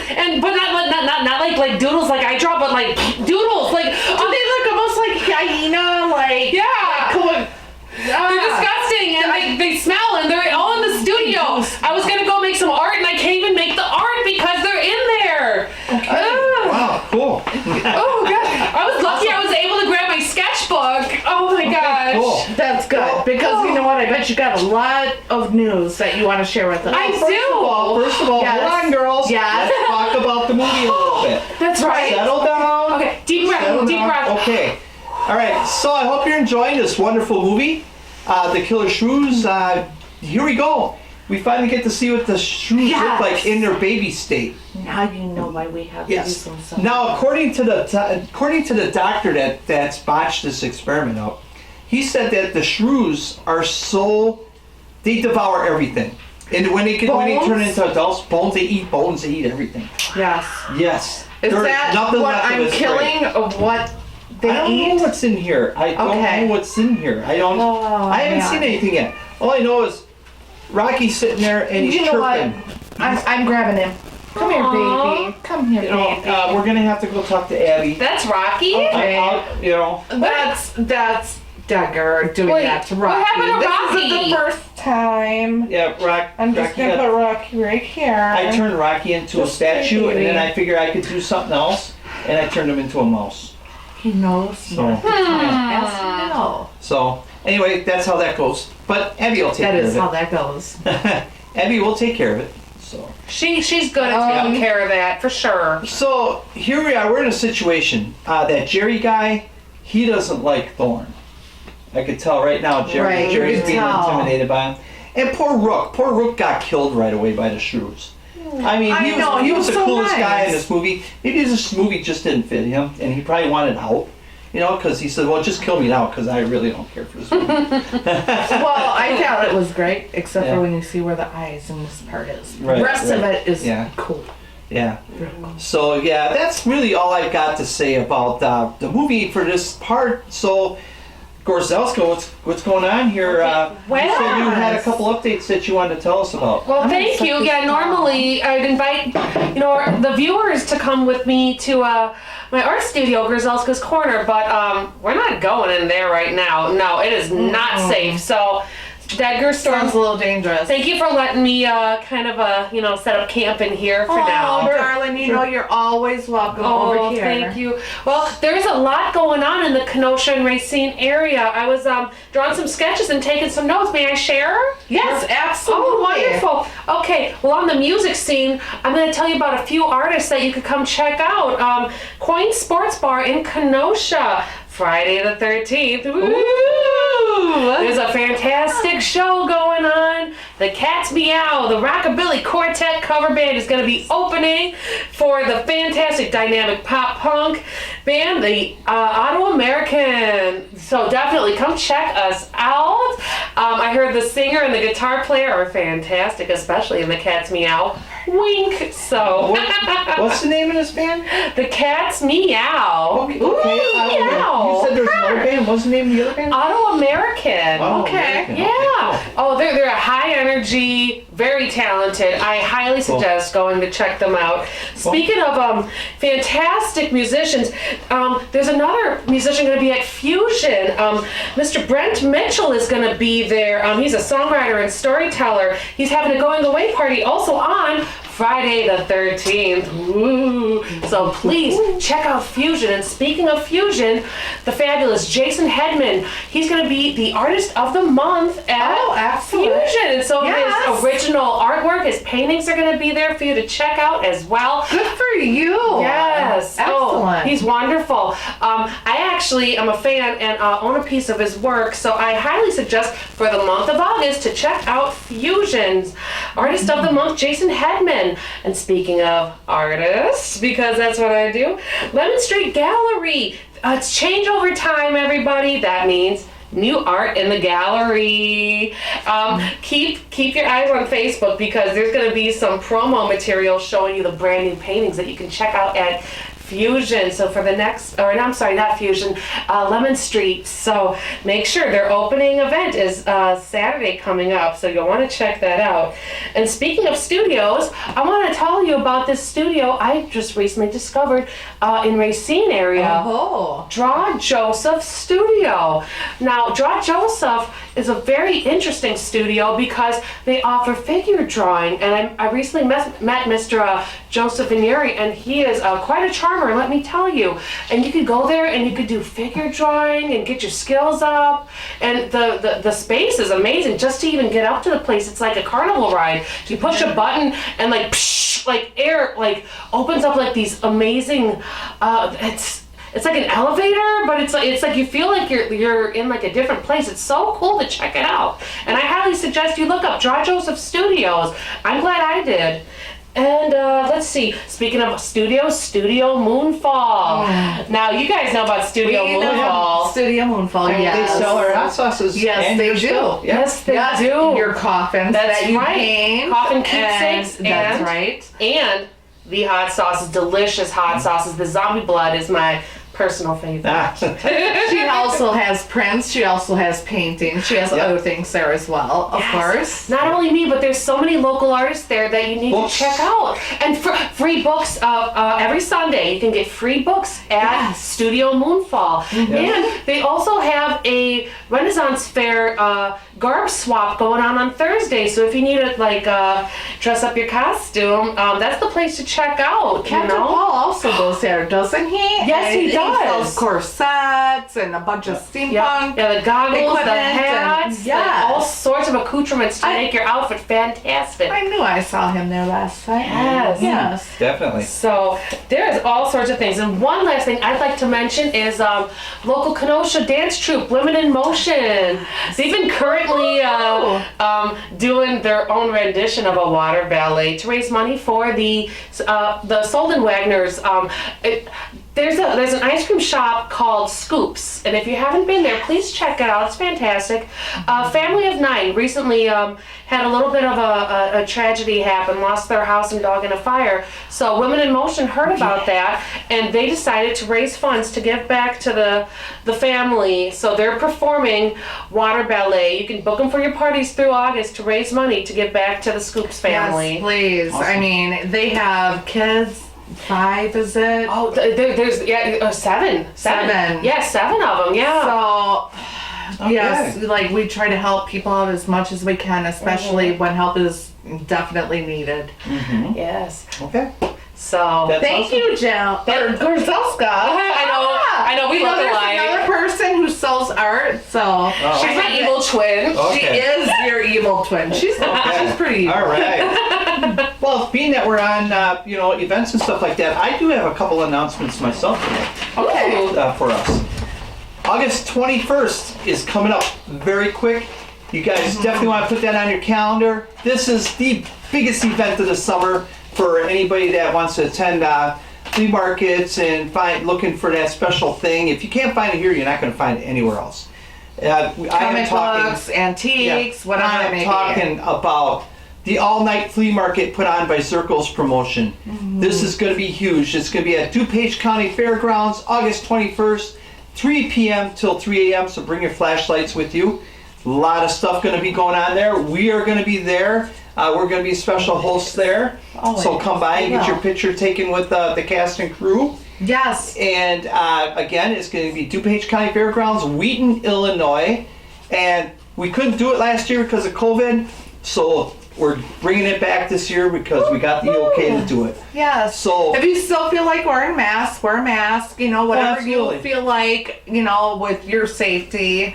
L: but not like doodles like I draw, but like doodles. Like
B: Do they look almost like hyena? Like
L: yeah. They're disgusting and they smell and they're all in the studio. I was gonna go make some art and I can't even make the art because they're in there.
A: okay. Wow. Cool.
L: Oh gosh. I was lucky I was able to grab my sketchbook. Oh my gosh.
A: Cool.
B: That's good because you know what? I bet you got a lot of news that you want to share with us.
L: I
A: First of all,
B: Yes.
A: hold on, girls.
B: Yes.
A: Let's talk about the movie a little bit.
L: That's right.
A: Settle down.
L: Okay, deep breath.
A: Okay. All right. So I hope you're enjoying this wonderful movie, The Killer Shrews. Here we go. We finally get to see what the shrews look like in their baby state.
B: Now you know why we have to do some stuff.
A: Now, according to the doctor that's botched this experiment out, he said that the shrews are they devour everything. And when they turn into adults, they eat bones, they eat everything.
B: Yes.
A: Yes.
B: Is that what I'm killing of what they eat?
A: I don't know what's in here. I don't know what's in here. I haven't seen anything yet. All I know is Rocky's sitting there and he's chirping.
B: I'm grabbing him. Come here, baby. Come here, baby.
A: We're gonna have to go talk to Abby.
L: That's Rocky.
B: That's Dagger doing that to Rocky.
L: What happened to Rocky?
B: This isn't the first time.
A: Yeah,
B: I'm just gonna put Rocky right here.
A: I turned Rocky into a statue, and then I figured I could do something else, and I turned him into a mouse.
B: He knows.
A: So anyway, that's how that goes. But Abby will take care of it.
B: That is how that goes.
A: Abby will take care of it. So
L: she's good at taking care of that for sure.
A: So here we are. We're in a situation. That Jerry guy, he doesn't like Thorne. I could tell right now. Jerry's being intimidated by him. And poor Rook. Poor Rook got killed right away by the shrews. I mean, he was the coolest guy in this movie. Maybe this movie just didn't fit him, and he probably wanted out. Because he said, well, just kill me now, because I really don't care for this movie.
B: Well, I thought it was great, except for when you see where the eyes in this part is.
A: Right,
B: the rest of it is cool.
A: Yeah. So, that's really all I've got to say about the movie for this part. So, Gorzelska, what's going on here? You said you had a couple updates that you wanted to tell us about.
L: Well, thank you. Yeah, normally I'd invite, the viewers to come with me to my art studio, Gorzelska's Corner, but we're not going in there right now. No, it is not safe. So Dagger Storm.
B: Sounds a little dangerous.
L: Thank you for letting me kind of set up camp in here for now.
B: Oh, darling, you know you're always welcome over here.
L: Thank you. Well, there's a lot going on in the Kenosha and Racine area. I was drawing some sketches and taking some notes. May I share?
B: Yes, absolutely.
L: Oh, wonderful. Okay, well, on the music scene, I'm going to tell you about a few artists that you could come check out. Coin Sports Bar in Kenosha, Friday the 13th. Woo! There's a fantastic show going on. The Cats Meow, the Rockabilly Quartet cover band is going to be opening for the fantastic dynamic pop punk band, the Auto American. So definitely come check us out. I heard the singer and the guitar player are fantastic, especially in the Cats Meow. Wink. So
A: what's the name of this band?
L: The Cats Meow.
A: Okay.
L: Meow.
A: You said there's another band. What's the name of the other band?
L: Auto American.
A: Okay.
L: Yeah.
A: Okay, cool.
L: Oh, they're a high energy, very talented. I highly suggest going to check them out. Speaking of fantastic musicians, there's another musician going to be at Fusion. Mr. Brent Mitchell is going to be there. He's a songwriter and storyteller. He's having a going away party also on Friday the 13th. Woo. So please check out Fusion. And speaking of Fusion, the fabulous Jason Hedman, he's going to be the artist of the month at Fusion. And so his original artwork, his paintings are going to be there for you to check out as well.
B: Good for you.
L: Yes.
B: Excellent.
L: Oh, he's wonderful. I actually am a fan and own a piece of his work, so I highly suggest for the month of August to check out Fusion's artist of the month, Jason Hedman. And speaking of artists, because that's what I do, Lemon Street Gallery. It's changeover time, everybody. That means new art in the gallery. Keep your eyes on Facebook because there's going to be some promo material showing you the brand new paintings that you can check out at Fusion. So for the next, or I'm sorry, not Fusion, Lemon Street. So make sure their opening event is Saturday coming up. So you'll want to check that out. And speaking of studios, I want to tell you about this studio I just recently discovered in Racine area.
B: Oh.
L: Draw Joseph Studio. Now, Draw Joseph is a very interesting studio because they offer figure drawing. And I recently met Mr. Joseph Vigneri, and he is quite a charmer, let me tell you. And you could go there and you could do figure drawing and get your skills up. And the space is amazing. Just to even get up to the place, it's like a carnival ride. You push a button and like, psh, like air like opens up like these amazing, it's like an elevator, but it's like you feel like you're in like a different place. It's so cool to check it out. And I highly suggest you look up Draw Joseph Studios. I'm glad I did. And let's see, speaking of studios, Studio Moonfall. Now, you guys know about Studio Moonfall.
B: Studio Moonfall, yes.
A: They sell our hot sauces.
B: Yes,
A: and
B: they
A: your
B: do.
A: stuff. Yeah.
L: Yes, they do.
B: Your coffins
L: That's
B: that you
L: right.
B: paint.
L: Coffin keepsakes.
B: That's right.
L: And the hot sauces, delicious hot sauces. The zombie blood is my personal favorite.
B: She also has prints. She also has paintings. She has other things there as well, of course.
L: Not only me, but there's so many local artists there that you need to check out. And free books every Sunday. You can get free books at Studio Moonfall. And they also have a Renaissance Fair garb swap going on Thursday. So if you need to like dress up your costume, that's the place to check out.
B: Captain Paul also goes there, doesn't he?
L: Yes, he does.
B: He sells corsets and a bunch of steampunk.
L: Yeah, the goggles, the
B: equipment
L: hats,
B: and,
L: all sorts of accoutrements to make your outfit fantastic.
B: I knew I saw him there last night.
L: Yes.
A: Definitely.
L: So there's all sorts of things. And one last thing I'd like to mention is local Kenosha dance troupe, Women in Motion. They've been currently doing their own rendition of a water ballet to raise money for the Solden Wagners. There's an ice cream shop called Scoops, and if you haven't been there, please check it out. It's fantastic. Family of 9 recently had a little bit of a tragedy happen, lost their house and dog in a fire. So Women in Motion heard about that, and they decided to raise funds to give back to the family. So they're performing water ballet. You can book them for your parties through August to raise money to give back to the Scoops family.
B: Yes, please. Awesome. I mean, they have kids. 5, is it?
L: Oh, there's 7. 7. Yeah, 7 of them. Yeah.
B: So Yes, like we try to help people out as much as we can, especially when help is definitely needed. Yes.
A: Okay.
B: So
A: That's
B: thank
A: awesome.
B: you, Jill. Or Gorzelska.
L: I know, we look
B: there's
L: alike.
B: another person who sells art, so
L: She's my evil twin.
A: Okay.
B: She is your evil twin. She's pretty evil.
A: All right. Well, being that we're on, events and stuff like that, I do have a couple announcements myself today.
B: Okay.
A: For us. August 21st is coming up very quick. You guys definitely want to put that on your calendar. This is the biggest event of the summer for anybody that wants to attend flea markets and looking for that special thing. If you can't find it here, you're not going to find it anywhere else.
B: Comic books, antiques, whatever it may
A: I'm talking about the all-night flea market put on by Zirkle's Promotion. This is going to be huge. It's going to be at DuPage County Fairgrounds, August 21st, 3 p.m. till 3 a.m., so bring your flashlights with you. A lot of stuff going to be going on there. We are going to be there. We're going to be special hosts there. So come by and get your picture taken with the cast and crew.
B: Yes.
A: And again, it's going to be DuPage County Fairgrounds, Wheaton, Illinois. And we couldn't do it last year because of COVID, so we're bringing it back this year because we got the okay to do it.
B: Yes.
A: So
B: if you still feel like wearing masks, wear a mask. Whatever
A: absolutely.
B: you feel like, with your safety.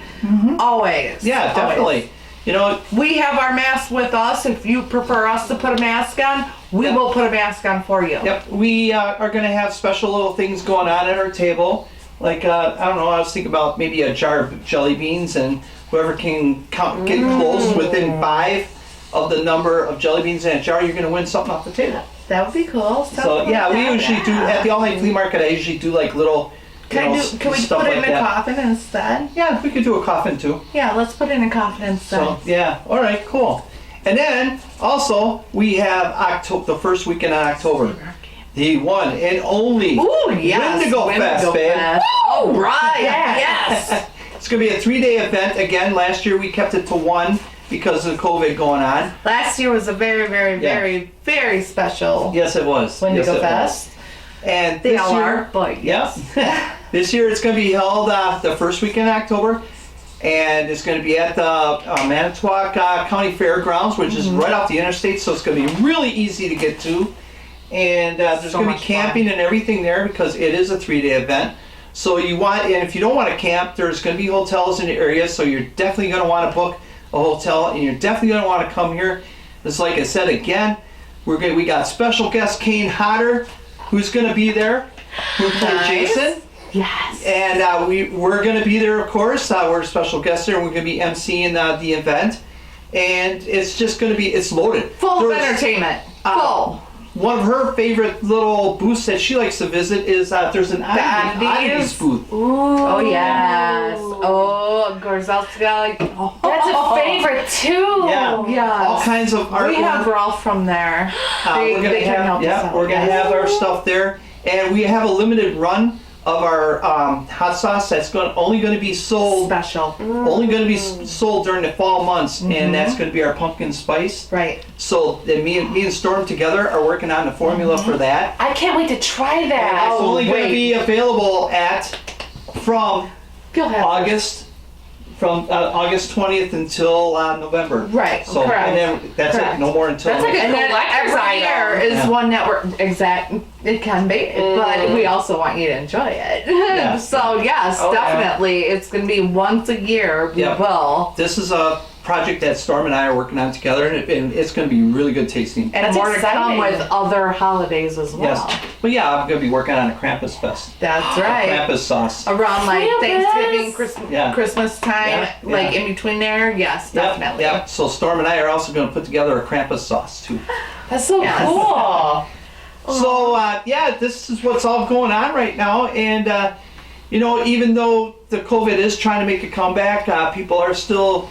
B: Always.
A: Yeah, definitely.
B: Always. We have our mask with us. If you prefer us to put a mask on, we will put a mask on for you.
A: Yep. We are going to have special little things going on at our table. Like, I don't know, I was thinking about maybe a jar of jelly beans, and whoever can get close within 5 of the number of jelly beans in a jar, you're going to win something off the table.
B: That would be cool.
A: So, yeah, we usually do, at the all-night flea market, I usually do like little,
B: Can we
A: stuff
B: put it
A: like
B: in a
A: that.
B: coffin instead?
A: Yeah, we could do a coffin too.
B: Yeah, let's put it in a coffin instead.
A: So, yeah, all right, cool. And then, also, we have the first weekend in October. The one and only Wendigo Fest, babe.
B: Oh, right, yes.
A: It's going to be a 3-day event. Again, last year we kept it to 1 because of COVID going on.
B: Last year was a very, very, very, very special.
A: Yes, it was.
B: Wendigo
A: yes,
B: Fest.
A: And
B: They
A: this
B: all
A: year,
B: are, but
A: yes. This year it's going to be held the first weekend in October, and it's going to be at the Manitowoc County Fairgrounds, which is right off the interstate, so it's going to be really easy to get to. And there's going to be camping and everything there because it is a 3-day event. So and if you don't want to camp, there's going to be hotels in the area, so you're definitely going to want to book a hotel, and you're definitely going to want to come here. It's like I said again, we got special guest Kane Hodder, who's going to be there, who played Jason.
B: Yes.
A: And we're going to be there, of course. We're special guests there, and we're going to be emceeing the event. And it's just going to be, it's loaded.
B: Full of entertainment. Full.
A: One of her favorite little booths that she likes to visit is there's an oddities booth.
B: Oh, yes. Oh, Gorzelska.
L: That's a favorite too.
A: Yeah.
B: Yes.
A: All kinds of artwork.
B: We have Ralph from there.
A: We're going to have our stuff there. And we have a limited run of our hot sauce that's only going to be sold
B: special.
A: Only going to be sold during the fall months, and that's going to be our pumpkin spice.
B: Right.
A: So then me and Storm together are working on the formula for that.
L: I can't wait to try that.
A: And it's only going to be available from August 20th until November.
B: Right.
A: So
B: correct.
A: and then that's
B: correct.
A: it. No more until.
L: That's like a
B: and then
L: collector's
B: every year
L: item.
B: is one that we're it can be, but we also want you to enjoy it.
A: Yeah.
B: So yes, definitely, it's going to be once a year. We will.
A: This is a project that Storm and I are working on together, and it's going to be really good tasting.
B: And
L: That's
B: more
L: exciting.
B: to come with other holidays as well.
A: Yes. But yeah, I'm going to be working on a Krampus Fest.
B: That's right.
A: Krampus sauce.
B: Around like
L: Krampus.
B: Thanksgiving,
A: Yeah.
B: Christmas time,
A: Yeah,
B: like
A: yeah.
B: in between there. Yes, definitely.
A: Yep. So Storm and I are also going to put together a Krampus sauce too.
L: That's so cool.
A: So this is what's all going on right now, and even though the COVID is trying to make a comeback, people are still,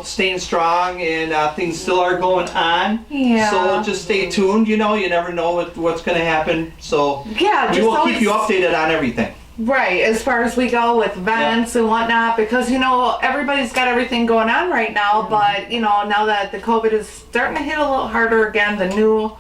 A: staying strong, and things still are going on.
B: Yeah.
A: So just stay tuned. You never know what's going to happen. So
B: Yeah,
A: we
B: just
A: will keep you
B: always-
A: updated on everything.
B: Right, as far as we go with events and whatnot, because everybody's got everything going on right now, but now that the COVID is starting to hit a little harder again, the new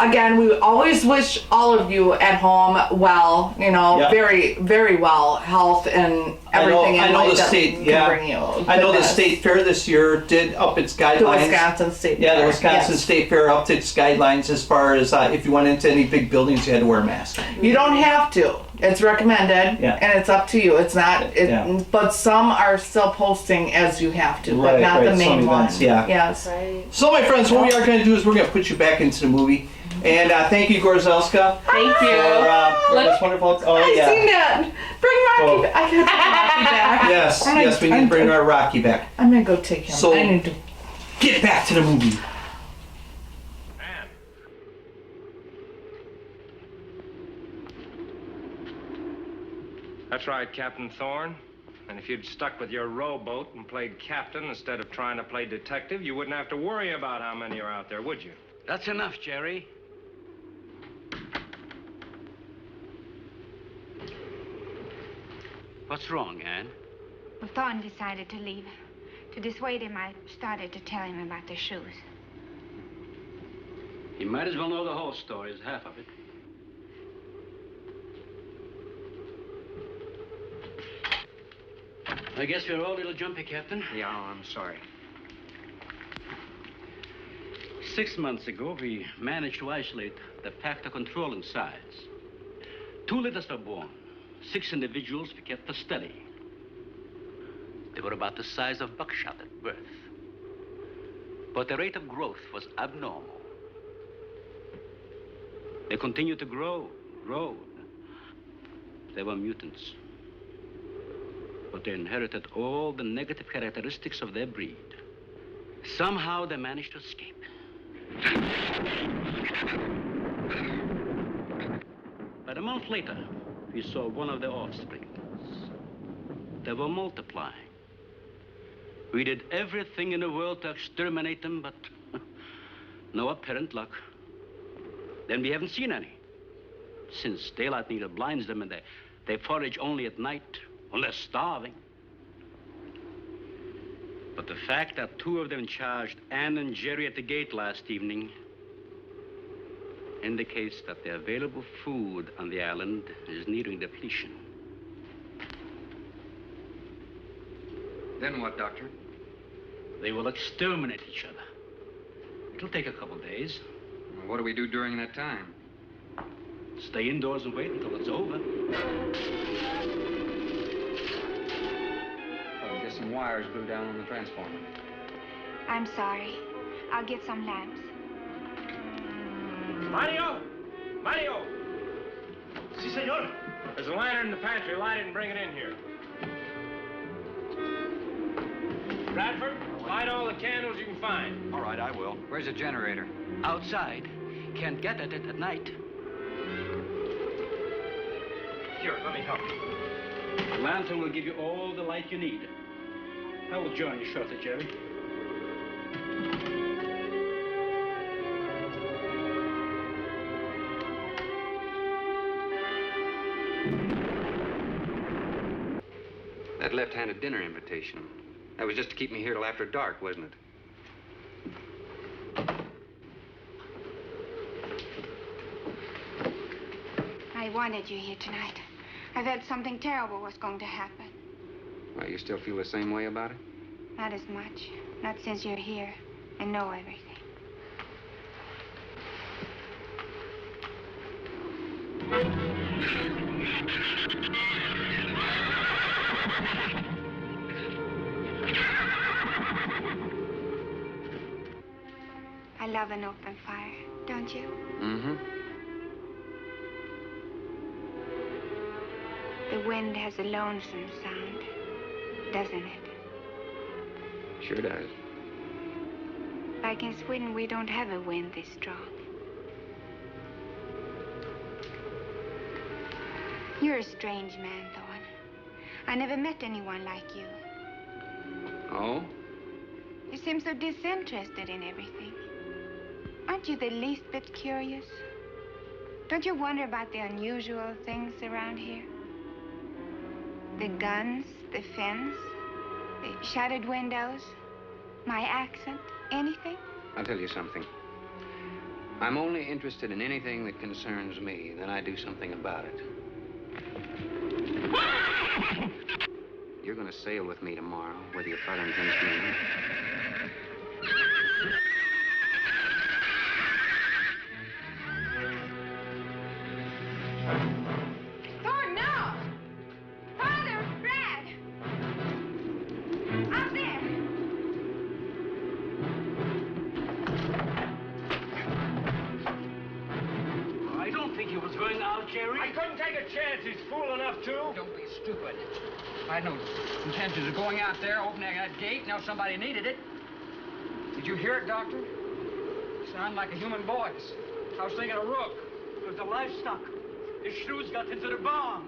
B: again, we always wish all of you at home well, you know,
A: Yep.
B: very, very well, health and everything
A: I
B: in
A: know
B: life
A: the
B: that
A: state.
B: can
A: Yeah,
B: bring you
A: I know the
B: goodness.
A: state fair this year did up its guidelines.
B: The Wisconsin State
A: Yeah, the
B: Fair,
A: Wisconsin
B: yes.
A: State Fair upped its guidelines as far as if you went into any big buildings, you had to wear a mask.
B: You don't have to. It's recommended,
A: Yeah.
B: and it's up to you. It's not.
A: Yeah.
B: But some are still posting as you have to, but
A: Right,
B: not
A: right,
B: the
A: some
B: main one.
A: events, yeah.
B: Yes.
A: So, my friends, what we are going to do is we're going to put you back into the movie. And thank you, Gorzelska.
L: Thank you.
A: For this wonderful. Oh,
B: I
A: yeah.
B: seen that. Bring Rocky
A: Oh.
B: back. I gotta bring Rocky back.
A: Yes, yes, we need to bring our Rocky back.
B: I'm gonna go take him.
A: So-
B: I need to.
A: Get back to the movie.
H: That's right, Captain Thorne. And if you'd stuck with your rowboat and played captain instead of trying to play detective, you wouldn't have to worry about how many are out there, would you?
F: That's enough, Jerry. What's wrong, Anne?
G: Well, Thorne decided to leave. To dissuade him, I started to tell him about the shoes.
F: You might as well know the whole story as half of it. I guess we're all a little jumpy, Captain.
I: Yeah, I'm sorry.
F: 6 months ago, we managed to isolate the factor controlling size. 2 litters were born. 6 individuals we kept for study. They were about the size of buckshot at birth. But the rate of growth was abnormal. They continued to grow. They were mutants. But they inherited all the negative characteristics of their breed. Somehow they managed to escape. But a month later, we saw one of their offspring. They were multiplying. We did everything in the world to exterminate them, but no apparent luck. Then we haven't seen any. Since daylight neither blinds them and they forage only at night, when they're starving. But the fact that 2 of them charged Anne and Jerry at the gate last evening indicates that the available food on the island is nearing depletion.
I: Then what, Doctor?
F: They will exterminate each other. It'll take a couple days.
I: What do we do during that time?
F: Stay indoors and wait until it's over.
I: I'll get some wires glued down on the transformer.
G: I'm sorry. I'll get some lamps.
H: Mario! Mario!
K: Si, senor.
H: There's a lantern in the pantry. Light it and bring it in here. Bradford, light all the candles you can find.
J: All right, I will.
I: Where's the generator?
F: Outside. Can't get at it at night.
H: Here, let me help you.
F: The lantern will give you all the light you need. I will join you shortly, Jerry.
I: That left-handed dinner invitation. That was just to keep me here till after dark, wasn't it?
G: I wanted you here tonight. I felt something terrible was going to happen.
I: Well, you still feel the same way about it?
G: Not as much. Not since you're here and know everything. I love an open fire, don't you?
I: Mm-hmm.
G: The wind has a lonesome sound, doesn't it?
I: Sure does.
G: Like in Sweden, we don't have a wind this strong. You're a strange man, Thorne. I never met anyone like you.
I: Oh?
G: You seem so disinterested in everything. Aren't you the least bit curious? Don't you wonder about the unusual things around here? The guns, the fence, the shattered windows, my accent, anything?
I: I'll tell you something. I'm only interested in anything that concerns me, then I do something about it. You're gonna sail with me tomorrow, whether your father intends to or not.
G: Thor, no! Father, Brad! Out there!
F: I don't think he was going out, Jerry.
H: I couldn't take a chance. He's fool enough to.
I: Don't be stupid. I had no intentions of going out there, opening that gate. Now somebody needed it. Did you hear it, Doctor? Sound like a human voice. I was thinking of Rook.
F: It was the livestock. The shrews got into the barn.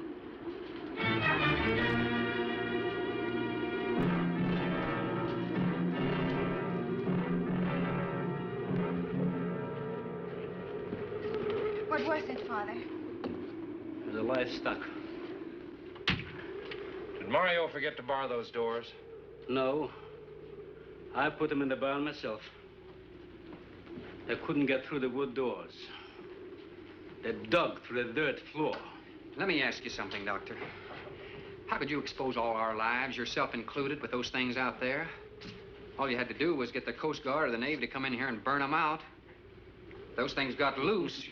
G: What was it, Father?
F: It was the livestock.
H: Did Mario forget to bar those doors?
F: No. I put them in the barn myself. They couldn't get through the wood doors. They dug through the dirt floor.
I: Let me ask you something, Doctor. How could you expose all our lives, yourself included, with those things out there? All you had to do was get the Coast Guard or the Navy to come in here and burn them out. Those things got loose.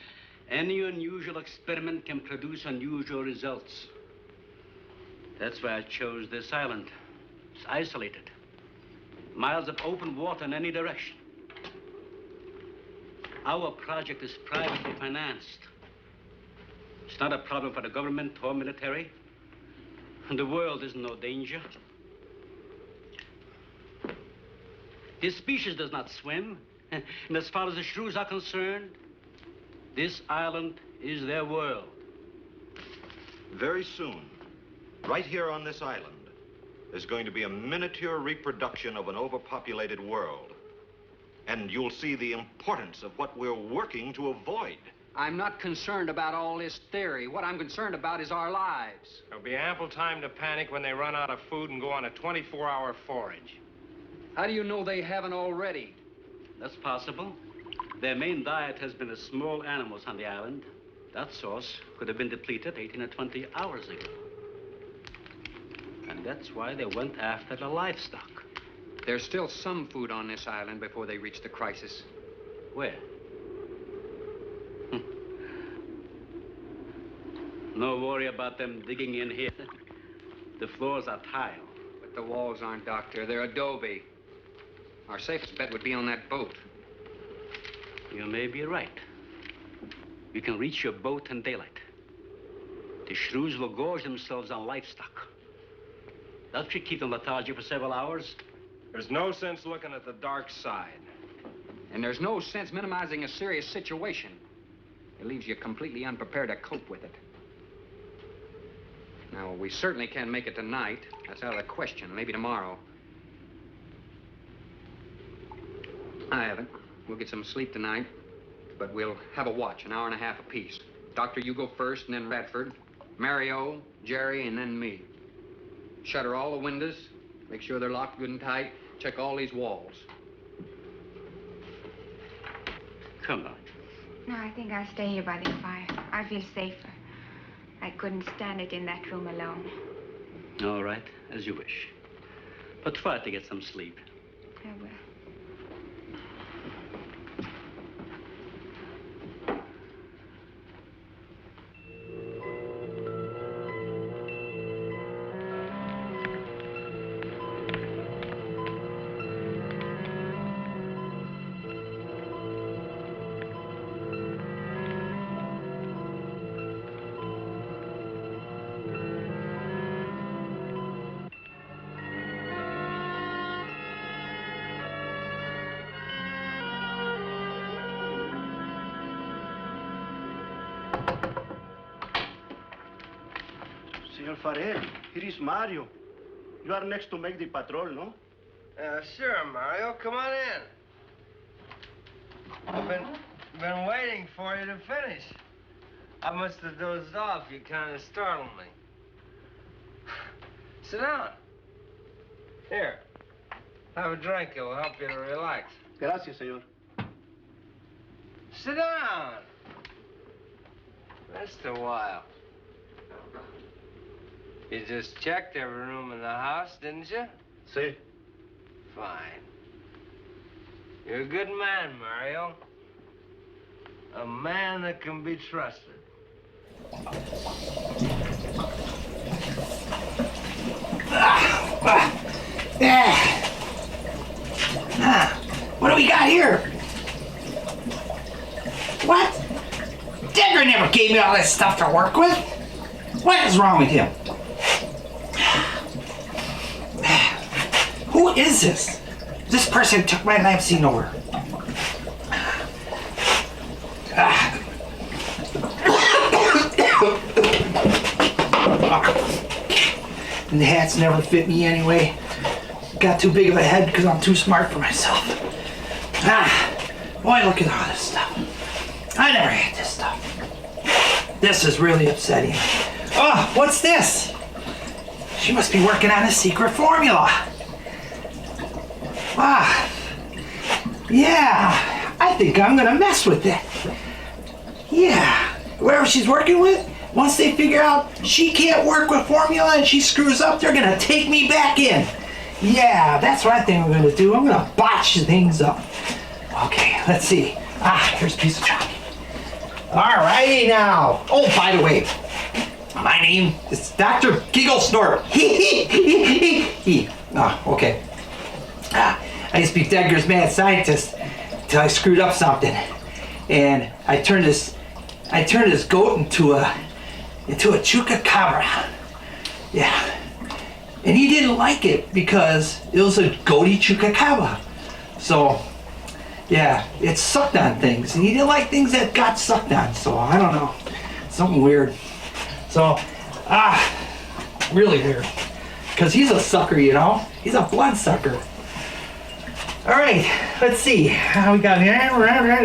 F: Any unusual experiment can produce unusual results. That's why I chose this island. It's isolated. Miles of open water in any direction. Our project is privately financed. It's not a problem for the government or military. And the world is in no danger. This species does not swim. And as far as the shrews are concerned, this island is their world.
J: Very soon, right here on this island, there's going to be a miniature reproduction of an overpopulated world. And you'll see the importance of what we're working to avoid.
I: I'm not concerned about all this theory. What I'm concerned about is our lives.
H: There'll be ample time to panic when they run out of food and go on a 24-hour forage.
I: How do you know they haven't already?
F: That's possible. Their main diet has been the small animals on the island. That source could have been depleted 18 or 20 hours ago. And that's why they went after the livestock.
I: There's still some food on this island before they reach the crisis.
F: Where? No worry about them digging in here. The floors are tile.
I: But the walls aren't, Doctor. They're adobe. Our safest bet would be on that boat.
F: You may be right. We can reach your boat in daylight. The shrews will gorge themselves on livestock. That should keep them lethargic for several hours.
H: There's no sense looking at the dark side.
I: And there's no sense minimizing a serious situation. It leaves you completely unprepared to cope with it. Now, we certainly can't make it tonight. That's out of the question. Maybe tomorrow. I haven't. We'll get some sleep tonight, but we'll have a watch, an hour and a half apiece. Doctor, you go first, and then Radford, Mario, Jerry, and then me. Shutter all the windows, make sure they're locked good and tight, check all these walls.
F: Come on.
G: No, I think I'll stay here by the fire. I feel safer. I couldn't stand it in that room alone.
F: All right, as you wish. But try to get some sleep.
G: I will.
K: Senor Farrell, here is Mario. You are next to make the patrol, no?
M: Sure, Mario. Come on in. I've been waiting for you to finish. I must have dozed off. You kind of startled me. Sit down. Here. Have a drink. It'll help you to relax.
K: Gracias, senor.
M: Sit down. Rest a while. You just checked every room in the house, didn't you?
K: See?
M: Fine. You're a good man, Mario. A man that can be trusted.
A: What do we got here? What? Dagger never gave me all this stuff to work with. What is wrong with him? Who is this? This person took my knife scene over. And the hats never fit me anyway. Got too big of a head because I'm too smart for myself. Boy, look at all this stuff. I never had this stuff. This is really upsetting. Oh, what's this? She must be working on a secret formula. Yeah, I think I'm gonna mess with it. Yeah, whoever she's working with, once they figure out she can't work with formula and she screws up, they're gonna take me back in. Yeah, that's what I think I'm gonna do. I'm gonna botch things up. Okay, let's see. Here's a piece of chalk. Alrighty now. Oh, by the way, my name is Dr. Giggle Snort. Okay. I used to be Degger's mad scientist until I screwed up something, and I turned this goat into a chupacabra. Yeah, and he didn't like it because it was a goaty chupacabra. So, yeah, it sucked on things, and he didn't like things that got sucked on. So I don't know, something weird. So, really weird, because he's a sucker, you know. He's a blood sucker. All right, let's see. We got here.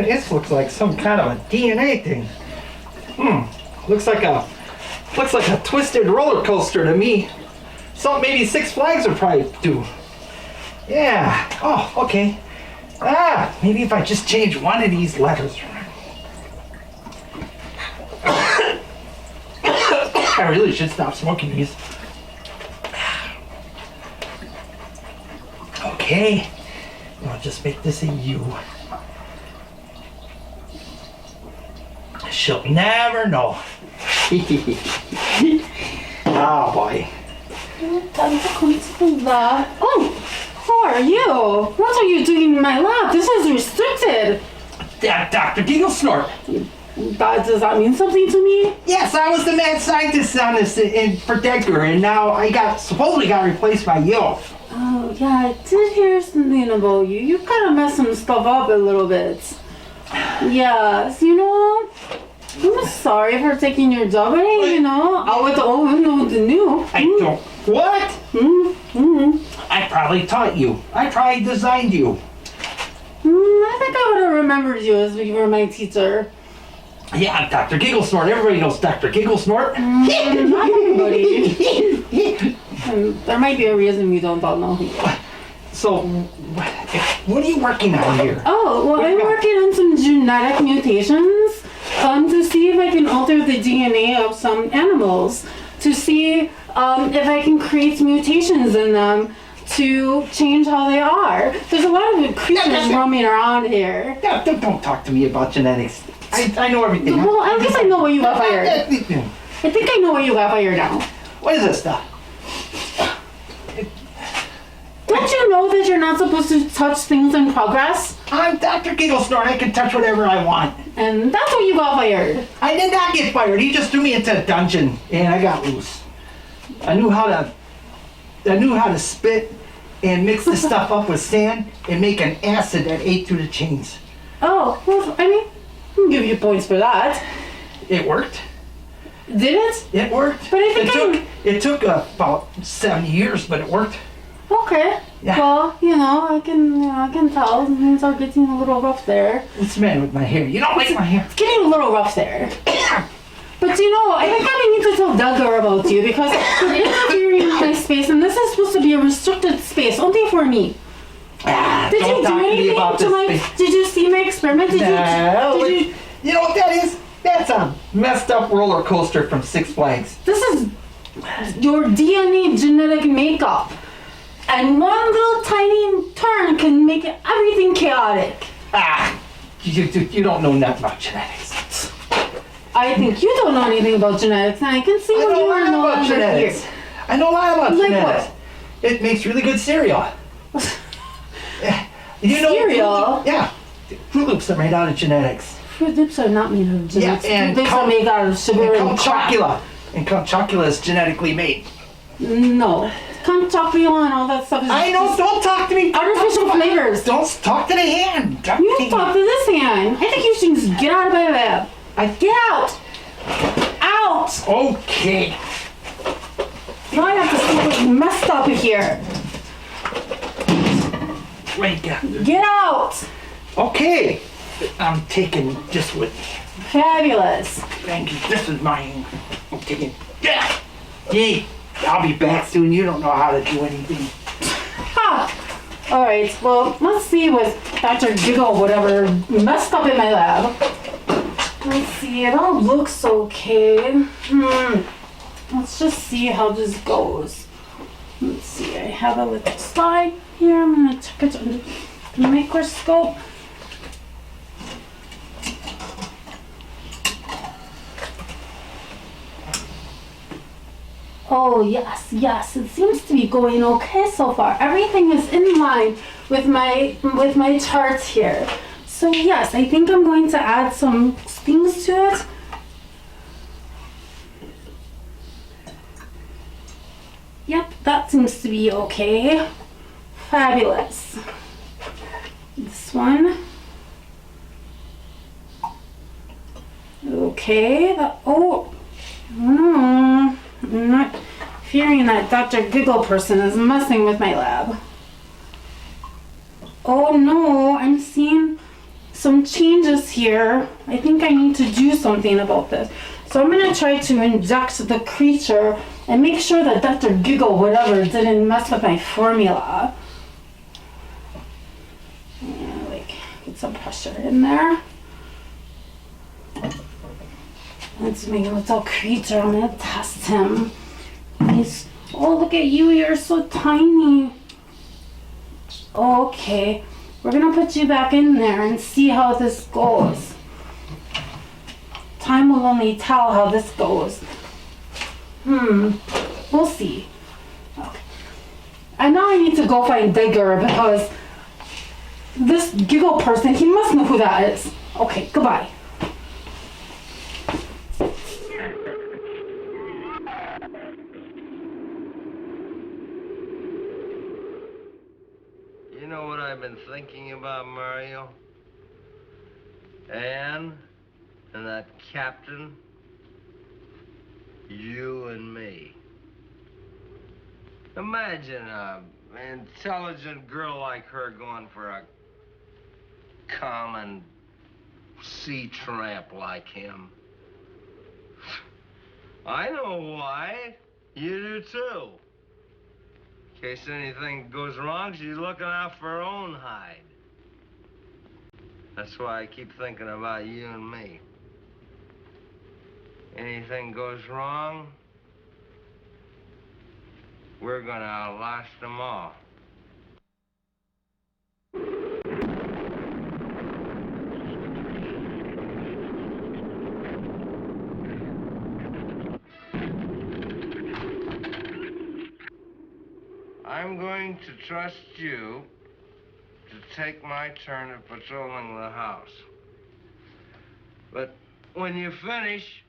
A: This looks like some kind of a DNA thing. Looks like a twisted roller coaster to me. Something maybe Six Flags would probably do. Yeah. Oh, okay. Maybe if I just change one of these letters. I really should stop smoking these. Okay. I'll just make this a U. She'll never know. Oh boy.
L: Oh, how are you? What are you doing in my lab? This is restricted.
A: Dr. Giggle Snort.
L: Does that mean something to me?
A: Yes, I was the mad scientist on this for Degger, and now I supposedly got replaced by you.
L: Oh, yeah, I did hear something about you. You kind of messed some stuff up a little bit. Yes, you know, I'm sorry for taking your job. I didn't, you know, I would know the new.
A: I don't. What? I probably taught you. I probably designed you.
L: I think I would have remembered you as you were my teacher.
A: Yeah, I'm Dr. Giggle Snort. Everybody knows Dr. Giggle Snort.
L: Not everybody. There might be a reason we don't all know who you are.
A: So, what are you working on here?
L: Oh, well, I'm working on some genetic mutations to see if I can alter the DNA of some animals, to see if I can create mutations in them to change how they are. There's a lot of creatures roaming around here.
A: Don't talk to me about genetics. I know everything.
L: Well, at least I know where you got fired. I think I know where you got fired now.
A: What is this stuff?
L: Don't you know that you're not supposed to touch things in progress?
A: I'm Dr. Giggle Snort. I can touch whatever I want.
L: And that's why you got fired.
A: I did not get fired. He just threw me into a dungeon, and I got loose. I knew how to spit and mix this stuff up with sand and make an acid that ate through the chains.
L: Oh, well, I mean, I'll give you points for that.
A: It worked.
L: Did it?
A: It worked.
L: But I think
A: it took about 70 years, but it worked.
L: Okay.
A: Yeah.
L: Well, you know, I can tell things are getting a little rough there.
A: What's the matter with my hair? You don't like my hair.
L: It's getting a little rough there. But you know, I think I need to tell Duggar about you because you're interfering in my space, and this is supposed to be a restricted space, only for me.
B: Did
A: don't
B: you do
A: talk to me
B: anything
A: about
B: to
A: this
B: my?
A: thing.
B: Did you see my experiment? Did
A: No,
B: you?
A: you know what that is? That's a messed up roller coaster from Six Flags.
B: This is your DNA genetic makeup, and one little tiny turn can make everything chaotic.
A: You don't know nothing about genetics.
B: I think you don't know anything about genetics, and I can see
A: I
B: what
A: know
B: you
A: a
B: want to
A: lot
B: know
A: about
B: under
A: genetics.
B: here.
A: I know a lot about
B: Like
A: genetics.
B: what?
A: It makes really good cereal. You know,
B: Cereal?
A: Yeah. Fruit Loops are made out of genetics.
B: Fruit Loops are not made out of genetics.
A: Yeah, and
B: Fruit Loops are made out of sugar and crap.
A: chocula. And chocula is genetically made.
B: No. Count Chocula and all that stuff is
A: I know, don't talk to me.
B: artificial flavors.
A: Don't talk to the hand.
B: You talk to this hand. I think you should just get out of my lab. Get out! Out!
A: Okay.
B: Now I have to see what's messed up here.
A: Wait,
B: Get out!
A: Okay. I'm taking this with me.
B: Fabulous.
A: Thank you. This is mine. I'm taking. Yeah. Yay. I'll be back soon. You don't know how to do anything.
B: Ha! Alright, well, let's see what Dr. Giggle whatever messed up in my lab. Let's see, it all looks okay. Let's just see how this goes. Let's see, I have a little slide here. I'm gonna check it under the microscope. Oh yes, it seems to be going okay so far. Everything is in line with my charts here. So yes, I think I'm going to add some things to it. Yep, that seems to be okay. Fabulous. This one. Okay, I'm not fearing that Dr. Giggle person is messing with my lab. Oh no, I'm seeing some changes here. I think I need to do something about this. So I'm gonna try to inject the creature and make sure that Dr. Giggle whatever didn't mess with my formula. Yeah, like get some pressure in there. Let's make a little creature. I'm gonna test him. Oh, look at you, you're so tiny. Okay, we're gonna put you back in there and see how this goes. Time will only tell how this goes. We'll see. Okay. And now I need to go find Digger because this Giggle person, he must know who that is. Okay, goodbye.
M: You know what I've been thinking about, Mario? Anne and that captain. You and me. Imagine an intelligent girl like her going for a common sea tramp like him. I know why. You do too. In case anything goes wrong, she's looking out for her own hide. That's why I keep thinking about you and me. Anything goes wrong, we're gonna outlast them all. I'm going to trust you to take my turn at patrolling the house. But when you finish,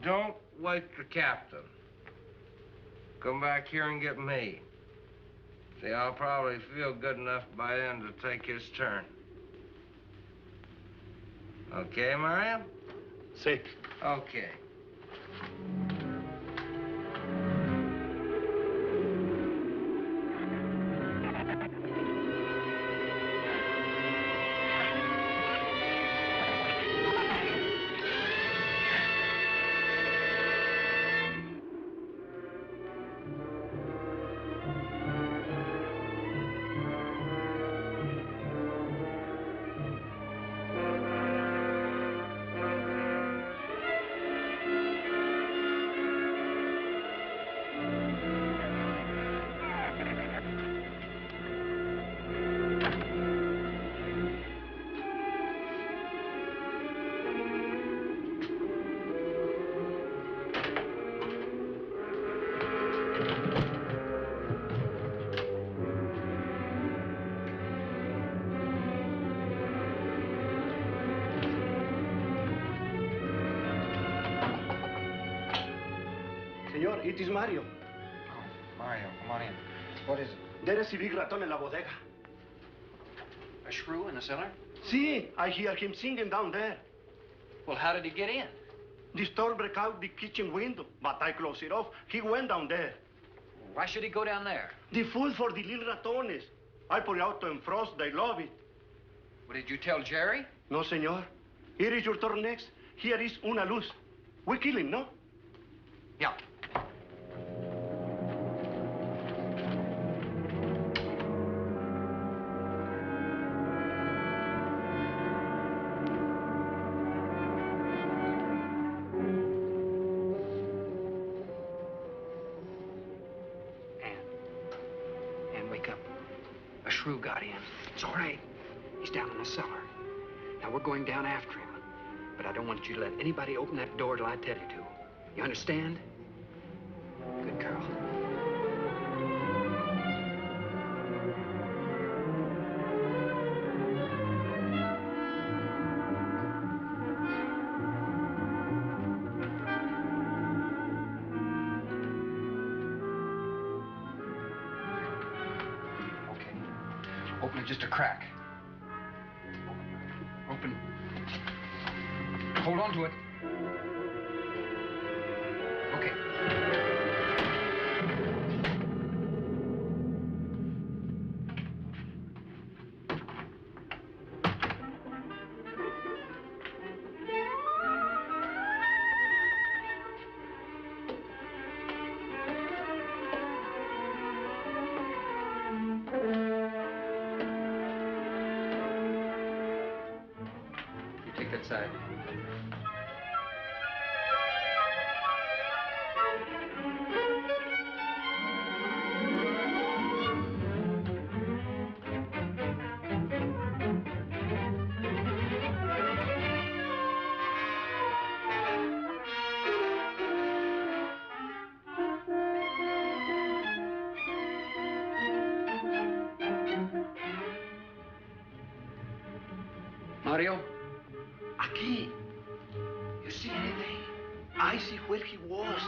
M: don't wake the captain. Come back here and get me. See, I'll probably feel good enough by then to take his turn. Okay, Mario?
K: Sí.
M: Okay.
K: senor. It is Mario.
I: Oh, Mario, come on in. What is it?
K: There is a big raton in la bodega.
I: A shrew in the cellar?
K: See, I hear him singing down there.
I: Well, how did he get in?
K: The store broke out the kitchen window, but I closed it off. He went down there.
I: Why should he go down there?
K: The food for the little ratones. I put it out to frost. They love it.
I: Well, did you tell Jerry?
K: No, senor. Here is your turn next. Here is una luz. We kill him, no?
I: Yeah. Ann, wake up. A shrew got in. It's all right. He's down in the cellar. Now, we're going down after him. But I don't want you to let anybody open that door till I tell you to. You understand? Good girl. Okay. Open it just a crack. Open. Hold on to it. Okay. You take that side. Mario?
K: Aquí. You see anything? I see where he was.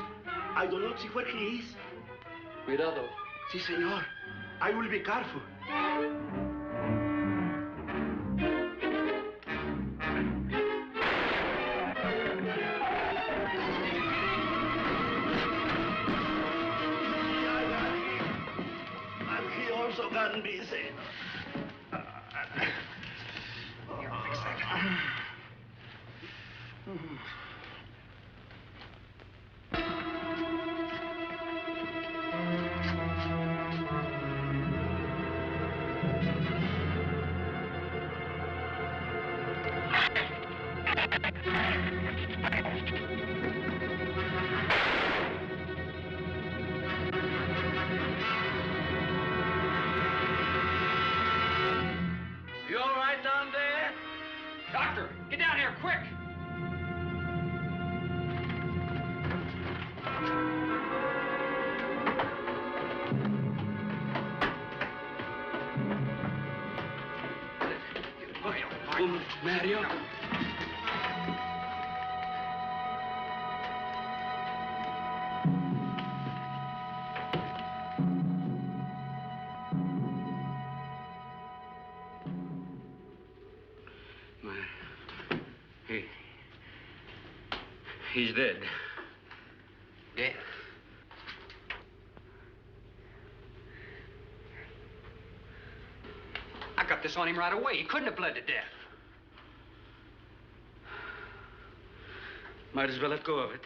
K: I do not see where he is.
F: Cuidado.
K: Si, senor. I will be careful. And he also got busy.
I: Here, fix that.
F: You all right down there?
I: Doctor, get down here, quick!
F: Mario.
I: He's dead. Dead? I got this on him right away. He couldn't have bled to death.
F: Might as well let go of it.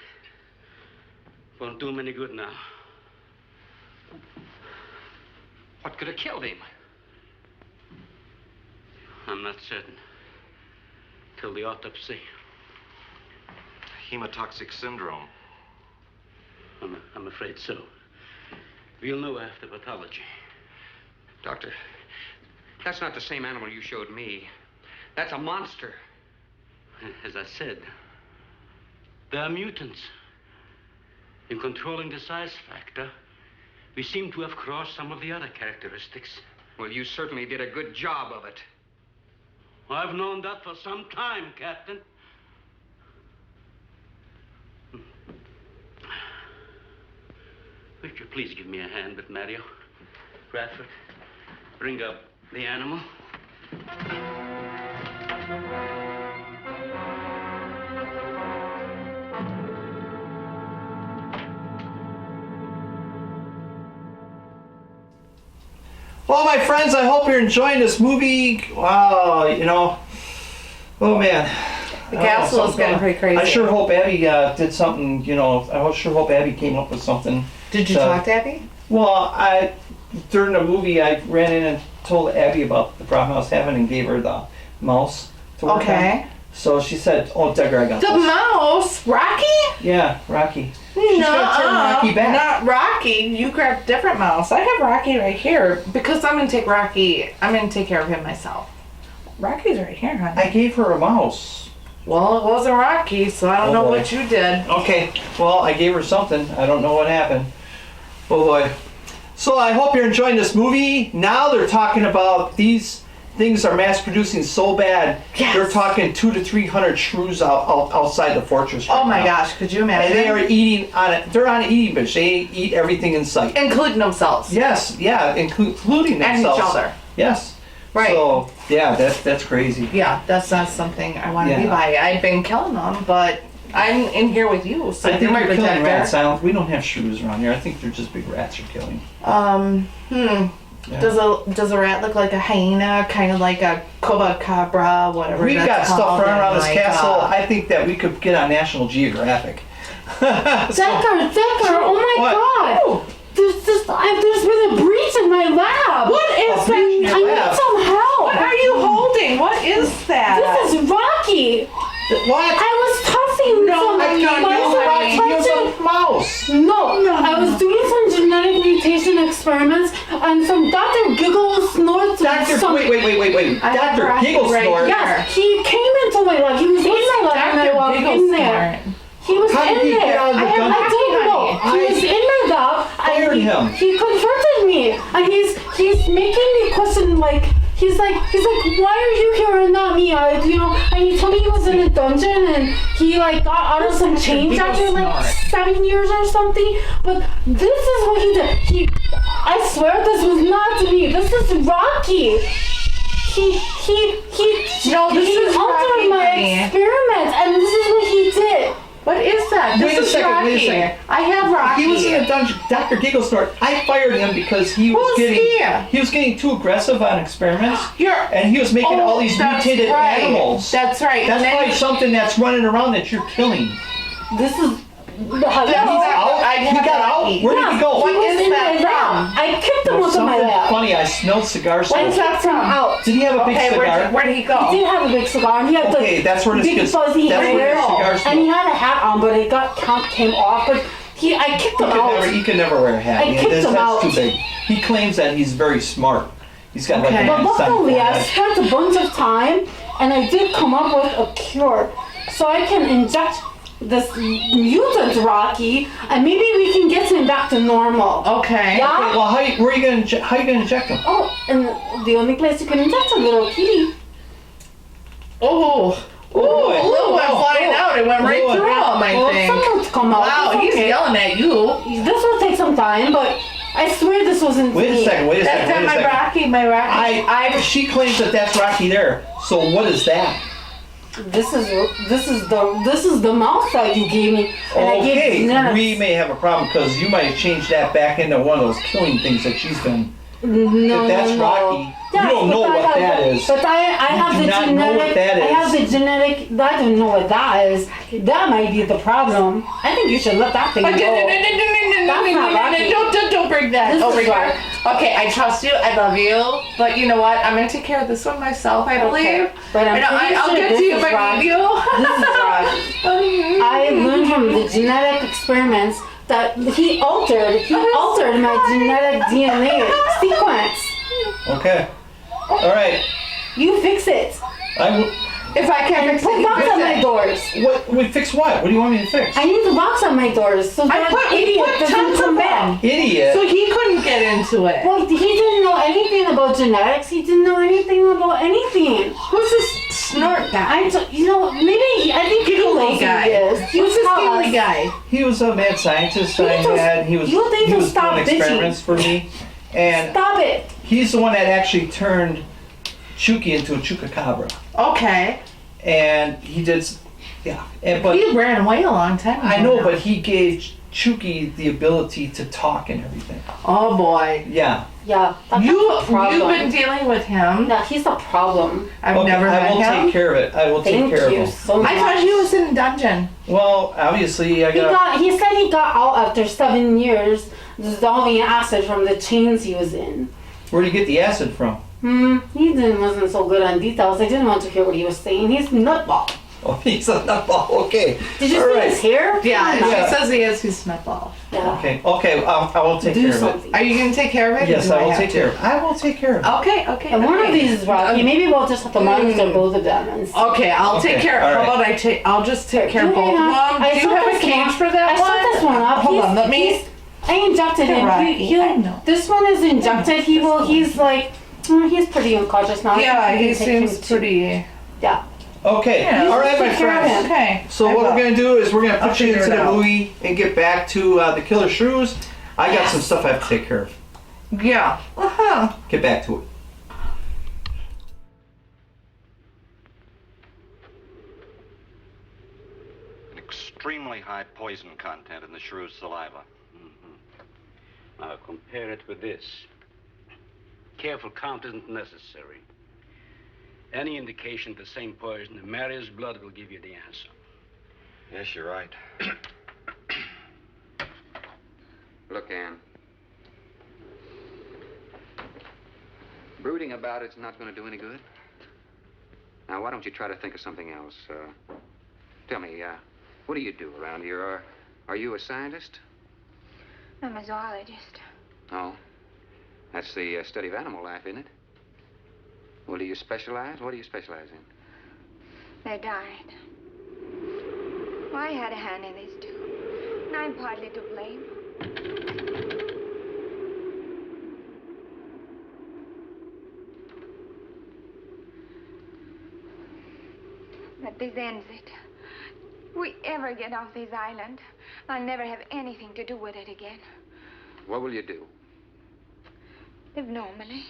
F: Won't do him any good now.
I: What could have killed him?
F: I'm not certain. Till the autopsy.
J: Hemotoxic syndrome.
F: I'm afraid so. We'll know after pathology.
I: Doctor, that's not the same animal you showed me. That's a monster.
F: As I said, they are mutants. In controlling the size factor, we seem to have crossed some of the other characteristics.
I: Well, you certainly did a good job of it.
F: I've known that for some time, Captain. Would you please give me a hand with Mario? Bradford, bring up the animal.
A: Well, my friends, I hope you're enjoying this movie. Wow, you know, oh man.
B: The castle is getting pretty crazy.
A: I sure hope Abby did something, you know, I sure hope Abby came up with something.
B: Did you talk to Abby?
A: Well, during the movie, I ran in and told Abby about the problem I was having and gave her the mouse to work on. So she said, oh, Degger, I got this.
B: The mouse? Rocky?
A: Yeah, Rocky. She's gonna turn Rocky back.
B: Not Rocky. You grabbed a different mouse. I have Rocky right here because I'm gonna take Rocky. I'm gonna take care of him myself. Rocky's right here, honey.
A: I gave her a mouse.
B: Well, it wasn't Rocky, so I don't know what you did.
A: Okay, well, I gave her something. I don't know what happened. Oh boy. So I hope you're enjoying this movie. Now they're talking about these things are mass producing so bad. Yes. They're talking 200 to 300 shrews outside the fortress.
B: Oh my gosh, could you imagine?
A: And they are eating on it. They're on an eating binge. They eat everything in sight,
B: including themselves.
A: Yes, yeah, including themselves
B: and each other.
A: Yes.
B: Right.
A: So yeah, that's crazy.
B: Yeah, that's not something I want to be by. I've been killing them, but I'm in here with you, so
A: I think
B: you're
A: you're killing rats. We don't have shrews around here. I think they're just big rats you're killing.
B: Yeah. Does a rat look like a hyena, kind of like a cobra, whatever?
A: We've got stuff running around this castle. I think that we could get on National Geographic.
L: Decker, oh my God! There's been a breach in my lab.
B: What is that?
L: I need some help.
B: What are you holding? What is that?
L: This is Rocky.
A: What?
L: I was toughing some
A: mouse.
L: No, I was doing some genetic mutation experiments and some Dr. Giggle Snort.
A: Wait. Dr. Giggle Snort?
L: Yes, he came into my lab. He was in my lab and I walked in there. He was
A: How did he get out of the dungeon?
L: I don't know. He was in my lab.
A: Fired him.
L: He confronted me and he's making me question He's like, why are you here and not me? And he told me he was in a dungeon and he got out of some chains after 7 years or something. But this is what he did. I swear this was not me. This is Rocky. He altered my experiments and this is what he did.
B: What is that?
A: Wait a second.
B: I have Rocky.
A: He was in a dungeon. Dr. Giggle Snort. I fired him because he was getting too aggressive on experiments. And he was making all these mutated animals.
B: That's right.
A: That's probably something that's running around that you're killing.
L: This is.
A: He got out? Where did he go?
B: What is that from?
L: I kicked him out of my lab.
A: Funny, I smelled cigar smoke.
L: When's that from? Out.
A: Did he have a big cigar?
B: Where did he go?
L: He did have a big cigar. And he had
A: that's where this
L: big
A: gets,
L: fuzzy hair. And he had a hat on, but it came off. But I kicked him out.
A: He could never wear a hat.
L: I kicked him out.
A: That's too big. He claims that he's very smart. He's got
L: But luckily, I spent a bunch of time, and I did come up with a cure. So I can inject this mutant Rocky, and maybe we can get him back to normal.
B: Okay.
L: Yeah?
A: Okay, well, how are you gonna inject him?
L: Oh, and the only place you can inject a little kitty.
B: Oh, blue went flying out. It went right through him, I think.
L: Someone's come out.
B: Wow, he's yelling at you.
L: This will take some time, but I swear this wasn't
A: Wait
L: me.
A: a second.
B: That's my Rocky.
A: She claims that that's Rocky there. So what is that?
L: This is the mouse that you gave me. And
A: we may have a problem because you might have changed that back into one of those killing things that she's been.
L: No,
A: if that's Rocky, you don't know what that is.
L: But I have the genetic. I have the genetic. I don't know what that is. That might be the problem. I think you should let that thing go.
B: Don't bring that over here. Okay, I trust you. I love you. But you know what? I'm gonna take care of this one myself. I believe.
L: Okay. But
B: I'll get to you if I need you.
L: This is Rocky. I learned from the genetic experiments that he altered my genetic DNA sequence.
A: Okay. All right.
L: You fix it.
B: If I can't fix it,
L: put box on my doors.
A: What? Fix what? What do you want me to fix?
L: I need the box on my doors so that idiot doesn't come back.
A: Idiot.
B: So he couldn't get into it.
L: Well, he didn't know anything about genetics. He didn't know anything about anything.
B: Who's this Snort guy?
L: maybe I think he knows who he is.
B: Who's this giggly funny guy.
A: He was a mad scientist
L: You
A: I
L: need to-
A: had. He was
L: you need
A: he
L: to
A: was
L: stop
A: doing
L: bitching.
A: experiments for me, and
L: Stop it.
A: he's the one that actually turned Chucky into a chupacabra,
B: Okay.
A: and he did. Yeah, but
B: He ran away a long time ago.
A: I know,
B: now.
A: but he gave Chucky the ability to talk and everything.
B: Oh boy.
A: Yeah.
L: Yeah.
B: You've been dealing with him.
L: Yeah, he's a problem.
B: I've
A: Okay,
B: never met
A: I will
B: him.
A: take care of it. I will take care of him.
L: so
B: I thought he was in a dungeon.
A: Well, obviously, I
L: He
A: got.
L: he said he got out after 7 years dissolving acid from the chains he was in.
A: Where do you get the acid from?
L: Wasn't so good on details. I didn't want to hear what he was saying. He's nutball.
A: Oh, he's a nutball. Okay.
L: Did you
A: All
L: see
A: right.
L: his hair?
B: Yeah,
A: Yeah.
B: he says he is his nutball.
L: Yeah.
A: Okay. Okay. I will take
L: Do
A: care of
L: something.
B: Are you going to take care of it? or
A: Yes,
B: do
A: I will
B: have
A: take
B: to?
A: care of it. I will take care of it.
B: Okay, okay.
L: And one of
B: okay.
L: these is Rocky. Maybe we'll just have to monitor both of them and see.
B: Okay, I'll take
A: Okay,
B: care.
A: all
B: How
A: right.
B: about I'll just take care of both of them.
L: I
B: Do you
L: set
B: have a
L: this
B: cage
L: one-
B: for that
L: I
B: one?
L: set this one up.
B: Hold on, let me.
L: I injected him.
B: Right,
L: He'll-
B: I know.
L: This one is injected. He's like, he's pretty unconscious now.
B: Yeah,
L: You
B: he
L: can take him
B: seems
L: to-
B: pretty.
L: Yeah.
A: Okay.
B: Yeah,
A: All right, my
L: take care of
A: friends.
L: him.
B: Okay.
A: So
B: I
A: what
B: will.
A: we're gonna do is we're gonna
B: I'll
A: put you
B: figure
A: into
B: it
A: the
B: out.
A: movie and get back to the killer shrews. I got some stuff I have to take care of.
B: Yeah. Uh-huh.
A: Get back to it.
C: An extremely high poison content in the shrew's saliva.
F: Now compare it with this. Careful count isn't necessary. Any indication of the same poison in Mary's blood will give you the answer.
J: Yes, you're right.
I: Look, Ann. Brooding about it's not going to do any good. Now, why don't you try to think of something else? Tell me, what do you do around here? Are you a scientist?
G: I'm a zoologist.
I: Oh, that's the study of animal life, isn't it? Well, do you specialize? What do you specialize in?
G: They died. Well, I had a hand in this, too. And I'm partly to blame. But this ends it. If we ever get off this island, I'll never have anything to do with it again.
I: What will you do?
G: Live normally,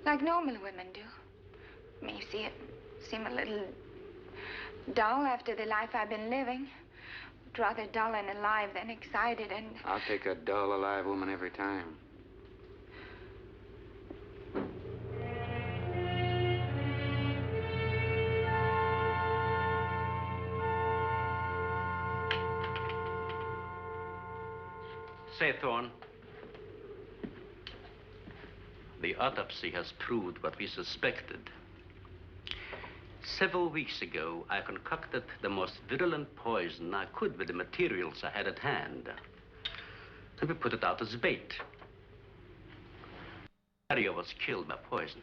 G: like normal women do. May seem a little dull after the life I've been living. But rather dull and alive than excited and...
I: I'll take a dull, alive woman every time.
F: Say, Thorne, the autopsy has proved what we suspected. Several weeks ago, I concocted the most virulent poison I could with the materials I had at hand. And we put it out as bait. Mario was killed by poison.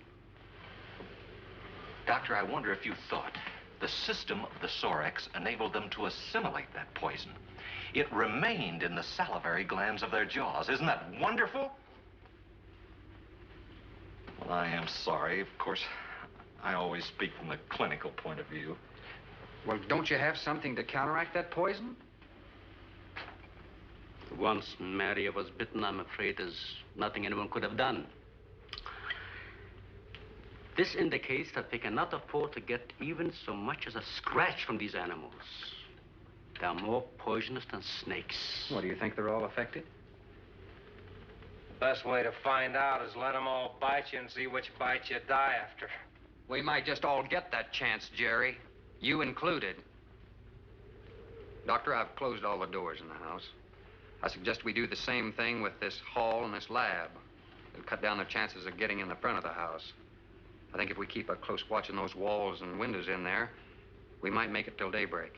J: Doctor, I wonder if you thought the system of the Sorex enabled them to assimilate that poison. It remained in the salivary glands of their jaws. Isn't that wonderful? Well, I am sorry. Of course, I always speak from the clinical point of view.
I: Well, don't you have something to counteract that poison?
F: Once Maria was bitten, I'm afraid there's nothing anyone could have done. This indicates that we cannot afford to get even so much as a scratch from these animals. They're more poisonous than snakes.
I: What, do you think they're all affected?
M: Best way to find out is let them all bite you and see which bite you die after.
I: We might just all get that chance, Jerry. You included. Doctor, I've closed all the doors in the house. I suggest we do the same thing with this hall and this lab. It'll cut down the chances of getting in the front of the house. I think if we keep a close watch on those walls and windows in there, we might make it till daybreak.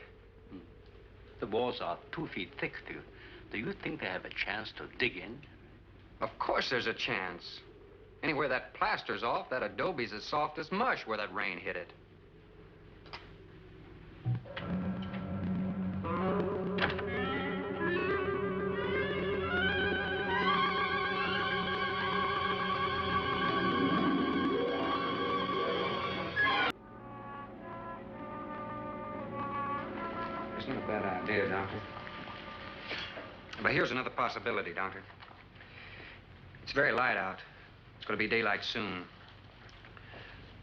F: The walls are 2 feet thick. Do you think they have a chance to dig in?
I: Of course there's a chance. Anywhere that plaster's off, that adobe's as soft as mush where that rain hit it. Isn't a bad idea, Doctor. But here's another possibility, Doctor. It's very light out. It's going to be daylight soon.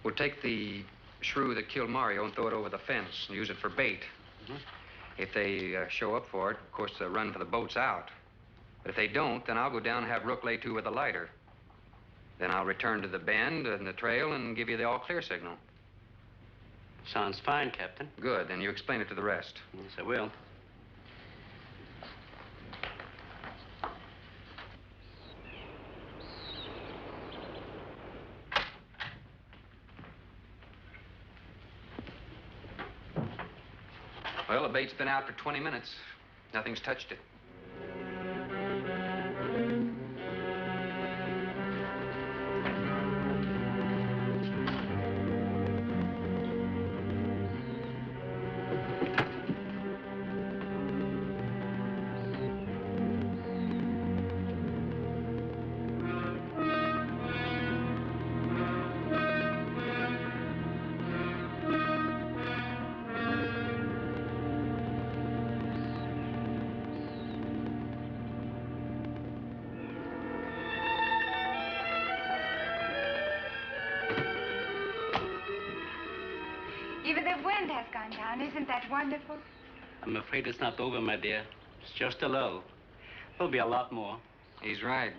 I: We'll take the shrew that killed Mario and throw it over the fence and use it for bait. If they show up for it, of course, they'll run for the boats out. But if they don't, then I'll go down and have Rook lay to with a lighter. Then I'll return to the bend and the trail and give you the all-clear signal.
F: Sounds fine, Captain.
I: Good. Then you explain it to the rest.
F: Yes, I will.
I: Well, the bait's been out for 20 minutes. Nothing's touched it.
G: Even the wind has gone down. Isn't that wonderful?
F: I'm afraid it's not over, my dear. It's just a lull. There'll be a lot more.
I: He's right.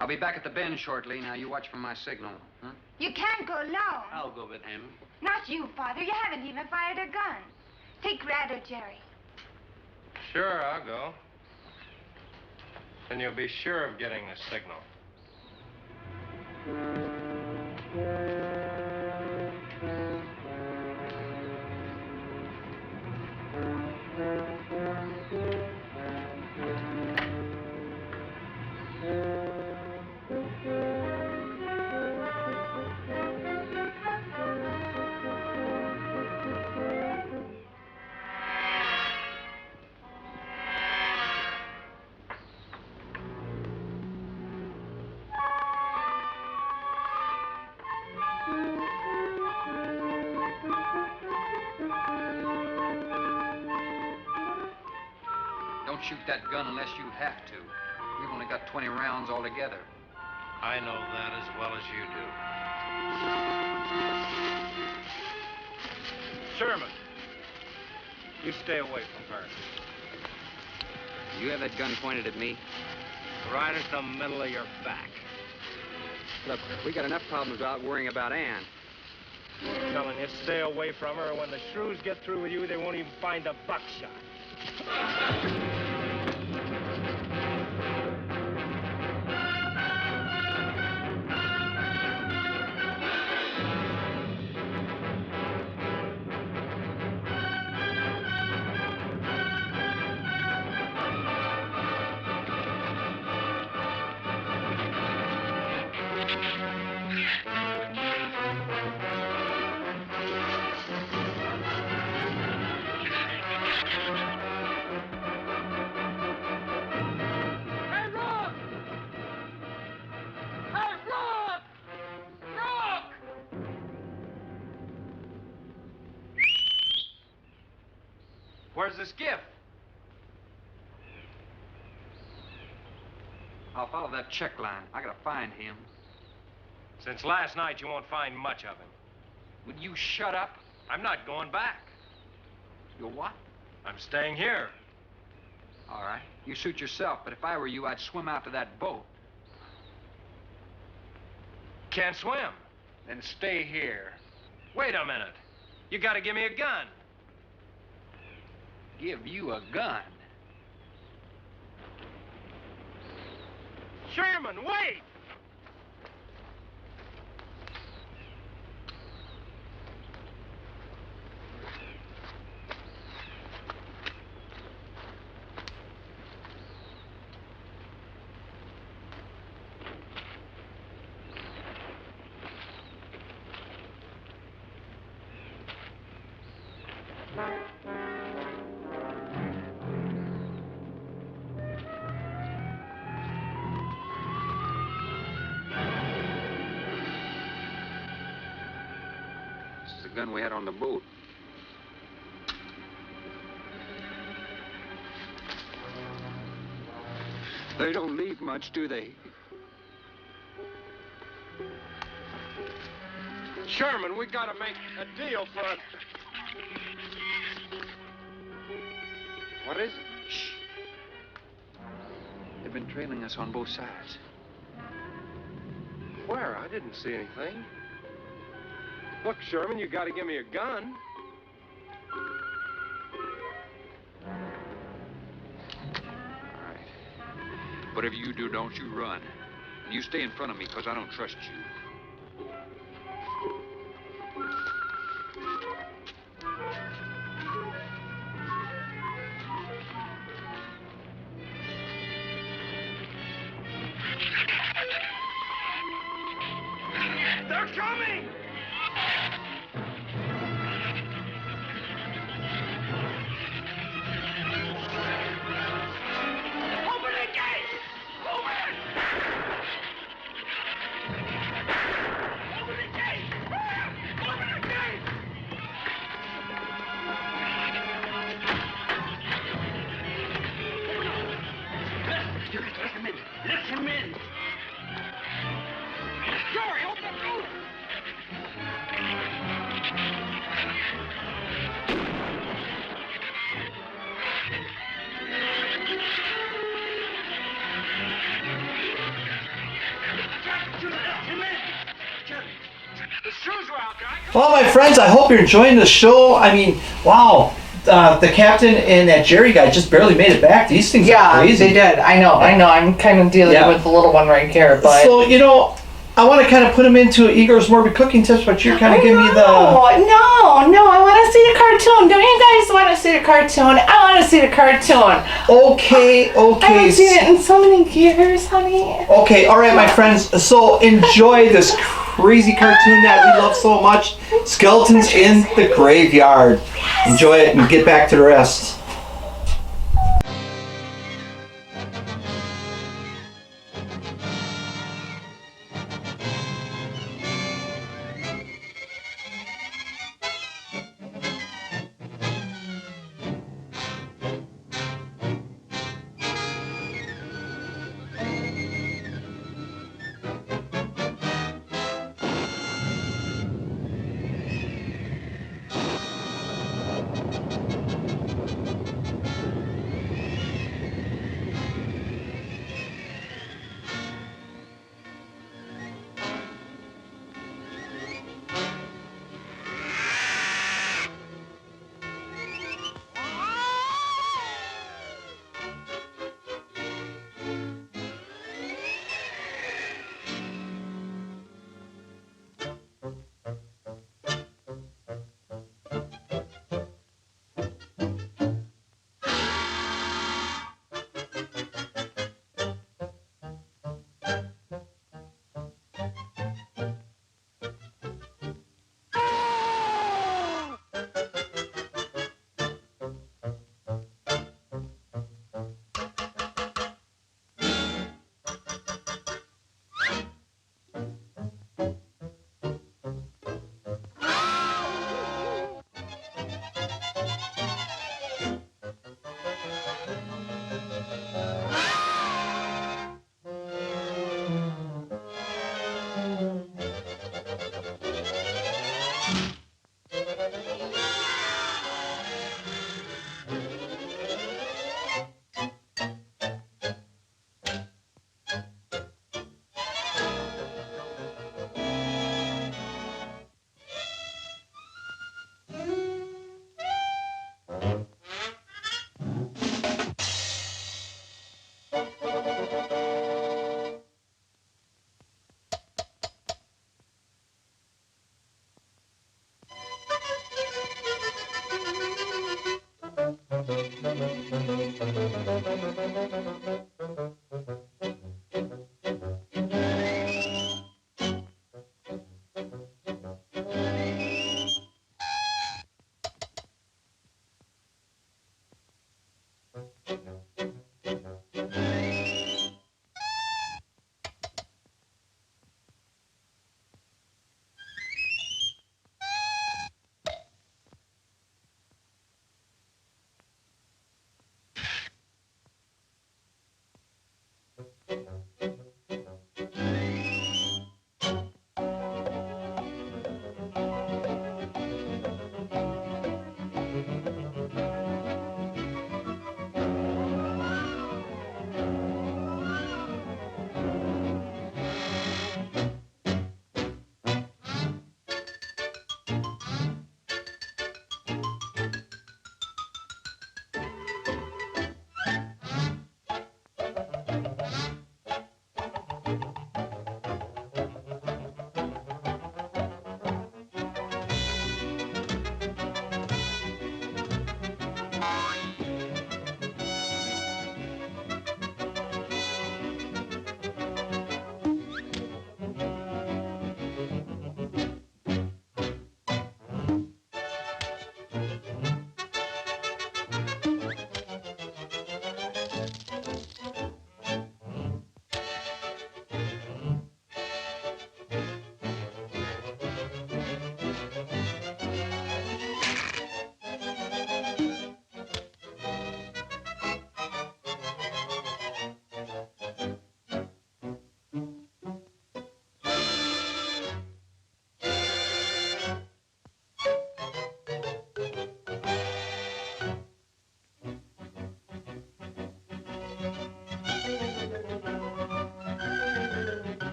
I: I'll be back at the bend shortly. Now, you watch for my signal. Huh?
G: You can't go alone.
F: I'll go with him.
G: Not you, Father. You haven't even fired a gun. Take Red or Jerry.
H: Sure, I'll go. Then you'll be sure of getting the signal.
I: Don't shoot that gun unless you have to. We've only got 20 rounds altogether.
H: I know that as well as you do. Sherman, you stay away from her.
I: You have that gun pointed at me?
H: Right at the middle of your back.
I: Look, we got enough problems without worrying about Ann.
H: I'm telling you, stay away from her, or when the shrews get through with you, they won't even find a buckshot. Where's the skiff?
I: I'll follow that check line. I gotta find him.
H: Since last night, you won't find much of him.
I: Would you shut up?
H: I'm not going back.
I: You're what?
H: I'm staying here.
I: All right. You suit yourself, but if I were you, I'd swim out to that boat.
H: Can't swim. Then stay here. Wait a minute. You gotta give me a gun.
I: Give you a gun?
H: Sherman, wait!
I: The gun we had on the boat. They don't need much, do they?
M: Sherman, we gotta make a deal for it. What is it?
I: Shh. They've been trailing us on both sides.
M: Where? I didn't see anything. Look, Sherman, you gotta give me a gun.
I: All right. Whatever you do, don't you run. And you stay in front of me, because I don't trust you.
M: They're coming! Open the gate! Open it! Open the gate! Open the gate! You can let him in. Let him in. Hurry, open the door! The shrews were out there.
A: Well, my friends, I hope you're enjoying the show. I mean, wow. The captain and that Jerry guy just barely made it back. These things are crazy.
B: They did. I know. I'm kind of dealing with the little one right here, but
A: So, you know, I want to kind of put him into Igor's morbid cooking tips, but you're kind of giving me the...
B: No, I want to see the cartoon. Don't you guys want to see the cartoon? I want to see the cartoon.
A: Okay.
B: I haven't seen it in so many years, honey.
A: Okay, all right, my friends. So enjoy this crazy cartoon that we love so much. Skeletons in the Graveyard. Enjoy it and get back to the rest.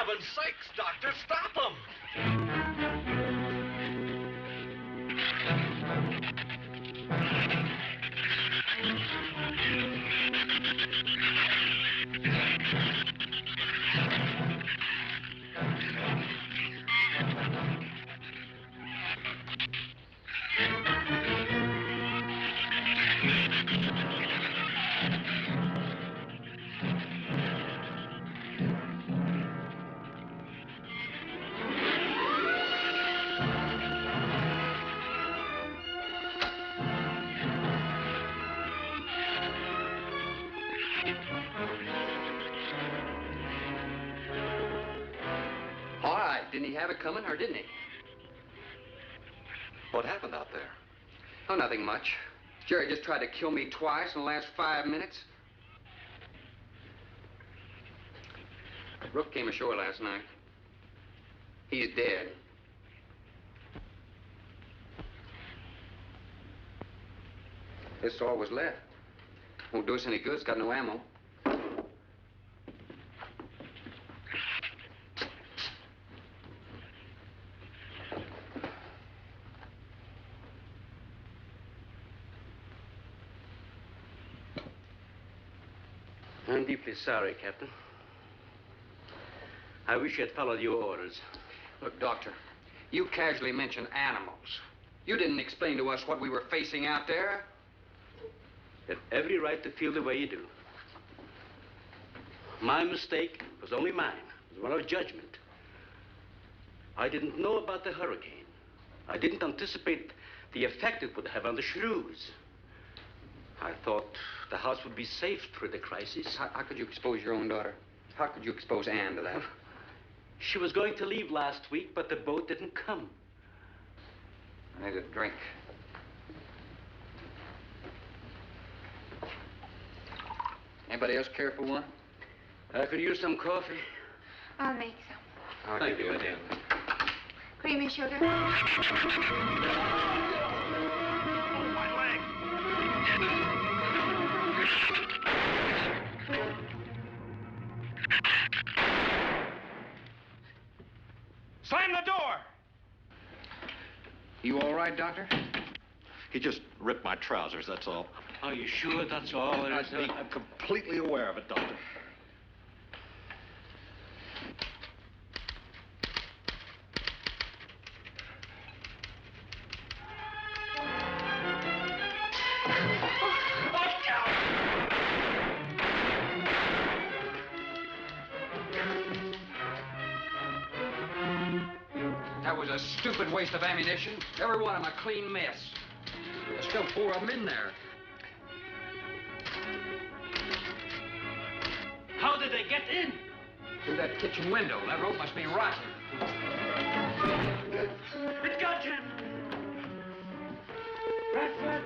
K: heaven's sakes, Doctor, stop them!
I: All right, didn't he have it coming, or didn't he?
J: What happened out there?
I: Oh, nothing much. Jerry just tried to kill me twice in the last 5 minutes. Rook came ashore last night. He's dead. This is all was left. Won't do us any good. It's got no ammo.
F: I'm deeply sorry, Captain. I wish you had followed your orders.
I: Look, Doctor, you casually mentioned animals. You didn't explain to us what we were facing out there.
F: You have every right to feel the way you do. My mistake was only mine. It was one of judgment. I didn't know about the hurricane. I didn't anticipate the effect it would have on the shrews. I thought the house would be safe through the crisis.
I: How could you expose your own daughter? How could you expose Anne to that?
F: She was going to leave last week, but the boat didn't come.
I: I need a drink. Anybody else care for one?
F: I could use some coffee.
G: I'll make some.
F: Thank you, madam.
G: Creamy sugar?
H: Slam the door!
I: You all right, Doctor?
J: He just ripped my trousers, that's all.
F: Are you sure that's all there is?
J: I'm completely aware of it, Doctor.
I: That was a stupid waste of ammunition. Every one of them a clean mess. There's still 4 of them in there.
F: How did they get in?
I: Through that kitchen window. That rope must be rotten.
F: It got him! Radford!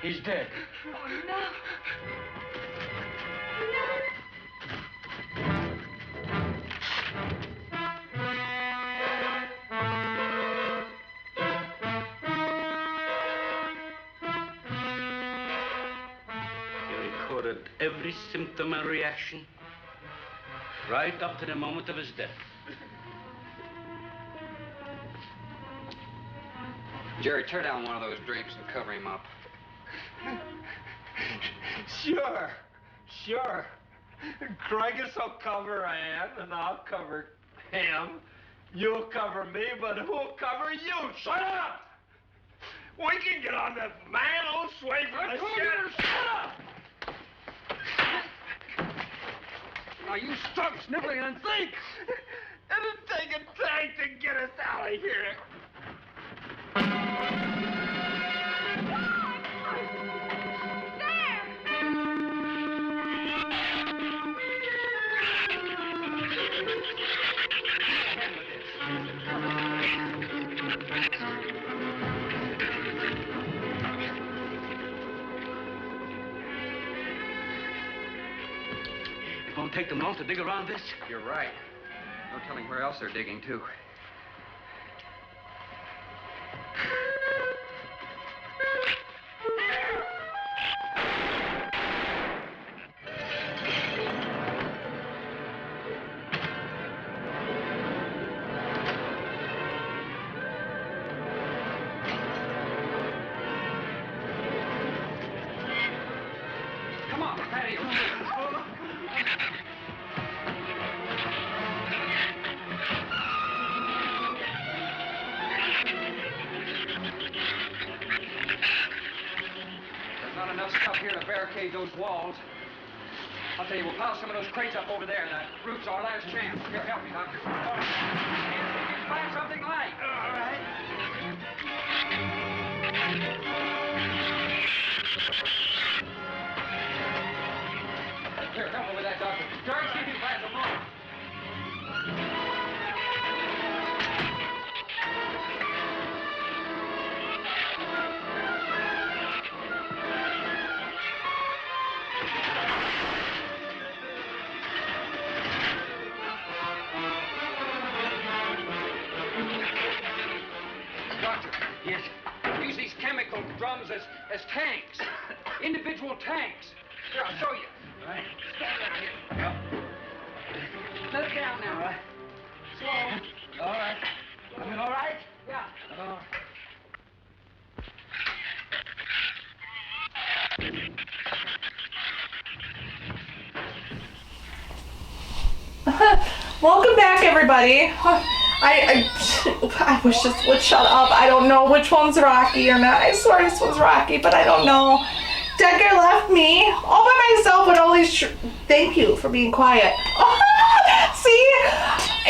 F: He's dead.
G: Oh, no.
F: He recorded every symptom and reaction, right up to the moment of his death.
I: Jerry, tear down one of those drapes and cover him up.
M: Sure, sure. Craigus will cover Ann, and I'll cover him. You'll cover me, but who'll cover you? Shut up! We can get on this man old sway from the shit. Shut up!
I: Now, you stop sniffling and think!
M: It'll take a tank to get us out of here.
F: It won't take them long to dig around this.
I: You're right. No telling where else they're digging, too.
E: on, patio. There's not enough stuff here to barricade those walls. I'll tell you, we'll pile some of those crates up over there. That roof's our last chance. Here, help me, Doctor. All right. Find something light. All right. Here, help me with that, Doctor. George, see if you can find some more. Doctor. Yes? Use these chemical drums as tanks. Individual tanks. Here, I'll show you. All right. Stand down here. Yep. Let it down now. All right. Slow. All right. I mean, all right? Yeah. All
B: right. Welcome back, everybody. I wish this would shut up. I don't know which one's Rocky or not. I swear this one's Rocky, but I don't know. Decker left me all by myself with all these. Thank you for being quiet. Oh, see,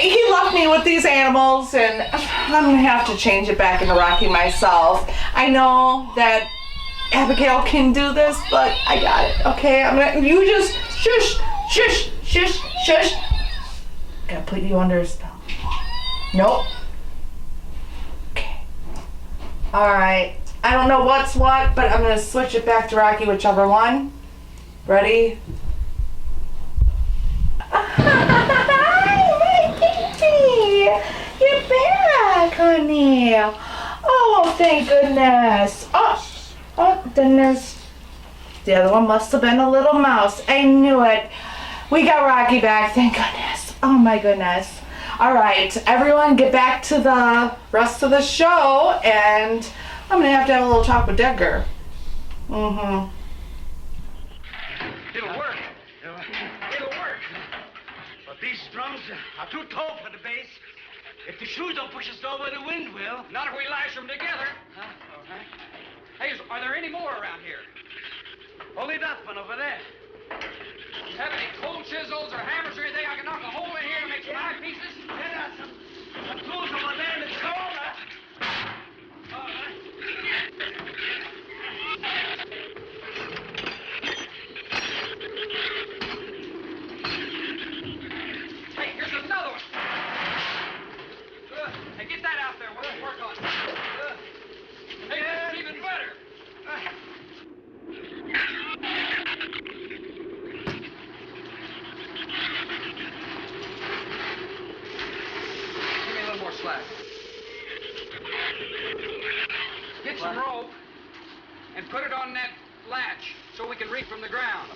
B: he left me with these animals, and I'm gonna have to change it back into Rocky myself. I know that Abigail can do this, but I got it. Okay, you just shush, shush, shush, shush. Gotta put you under a spell. Nope. Okay. Alright. I don't know what's what, but I'm gonna switch it back to Rocky, whichever one. Ready? Hi, baby! You're back, honey. Oh, thank goodness. Oh, goodness. The other one must have been a little mouse. I knew it. We got Rocky back, thank goodness. Oh my goodness. All right, everyone get back to the rest of the show, and I'm gonna have to have a little talk with Decker.
E: It'll work. It'll work.
K: But these drums are too tall for the bass. If the shoes don't push us over, the wind will.
E: Not if we lash them together. Huh? All right. Hey, are there any more around here?
K: Only that one over there.
E: Have any cold chisels or hammers or anything I can knock a hole in here to make some eyepieces?
K: There are some tools over there in the corner.
E: All right. Hey, here's another one. Hey, get that out there. We'll work on it. Hey, that's even better. Give me a little more slack. Get some rope and put it on that latch so we can reach from the ground.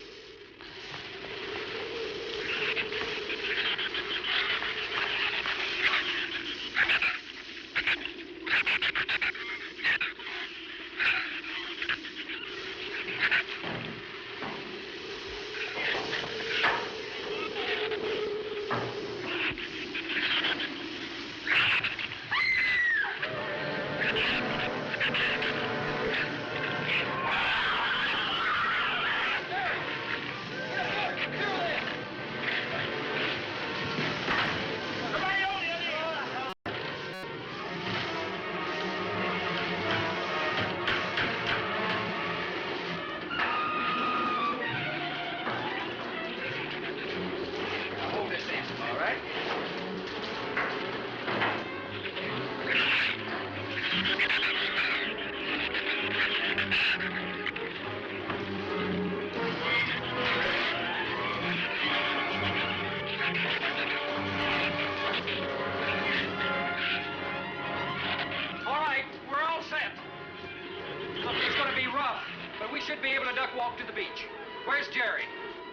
E: should be able to duck walk to the beach. Where's Jerry?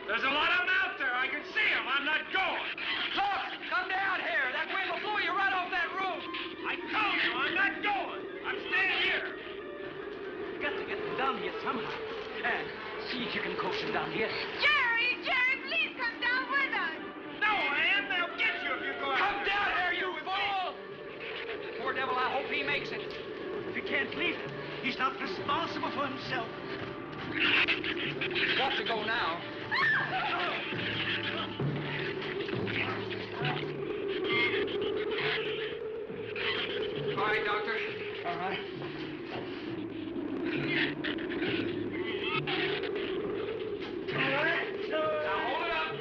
K: There's a lot of them out there. I can see them. I'm not going.
E: Look! Come down here. That wind will blow you right off that roof.
K: I told you I'm not going. I'm staying here.
F: Got to get them down here somehow. And
E: See if you can coax him down here.
G: Jerry, please come down with us.
K: No, Ann, they'll get you if you go out.
E: Come down here, you fool! Poor devil, I hope he makes it.
K: If he can't leave, he's not responsible for himself.
E: He's got to go now. All right, Doctor. All right. Now hold it up.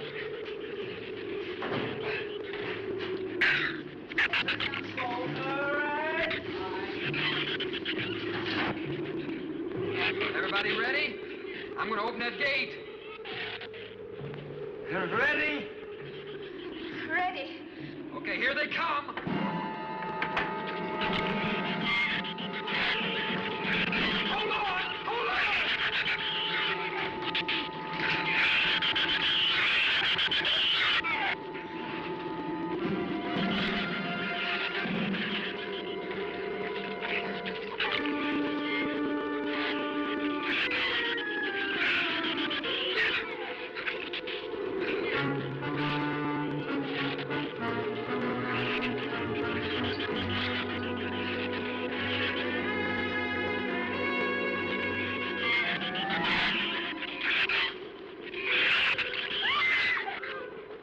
E: Everybody ready? I'm going to open that gate.
K: Ready?
G: Ready.
E: Okay, here they come. Hold on! Hold on!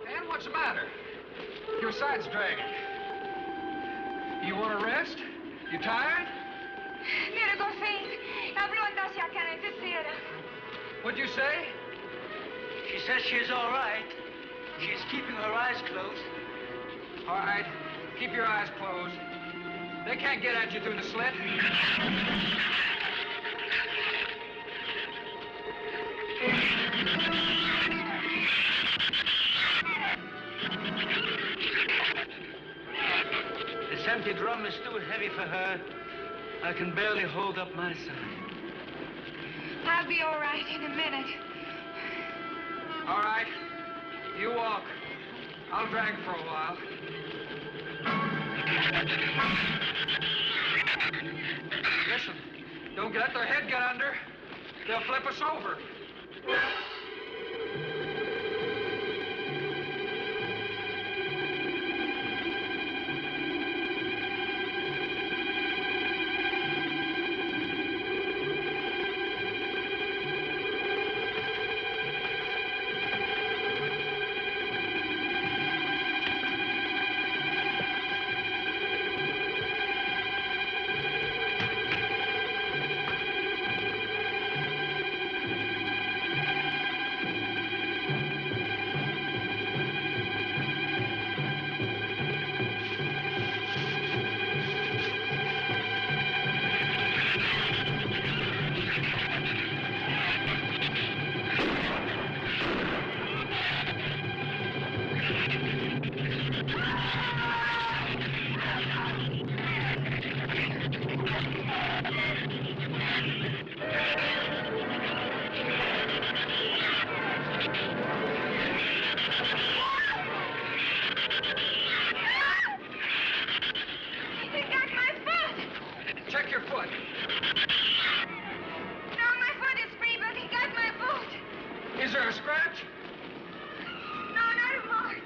E: Dan, what's the matter? Your side's dragging. You want to rest? You tired?
G: Mira, Goffin, habló hacia acá en tercera.
E: What'd you say?
K: She says she's all right. She's keeping her eyes closed.
E: All right, keep your eyes closed. They can't get at you through the slit.
K: This empty drum is too heavy for her. I can barely hold up my side.
G: I'll be all right in a minute.
E: All right, you walk. I'll drag for a while. Listen, don't let their head get under. They'll flip us over.
G: He got my foot.
E: Check your foot.
G: No, my foot is free, but he got my boot.
E: Is there a scratch?
G: No, not a mark.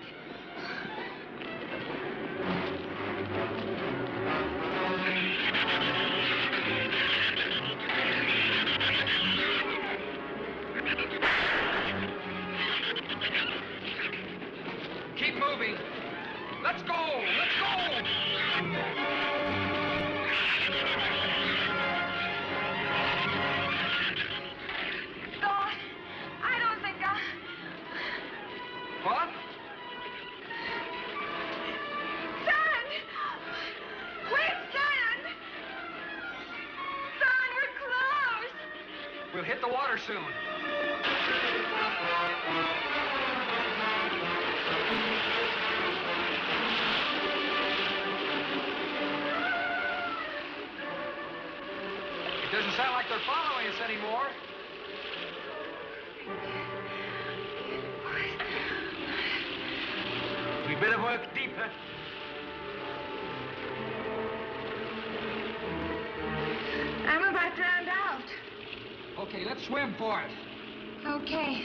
E: Keep moving. Let's go! Let's go!
G: Don, I don't think
E: What?
G: Son! Quick, son! Son, we're close!
E: We'll hit the water soon. It doesn't sound like they're following us anymore.
K: We better work deeper.
G: I'm about drowned out.
E: Okay, let's swim for it.
G: Okay.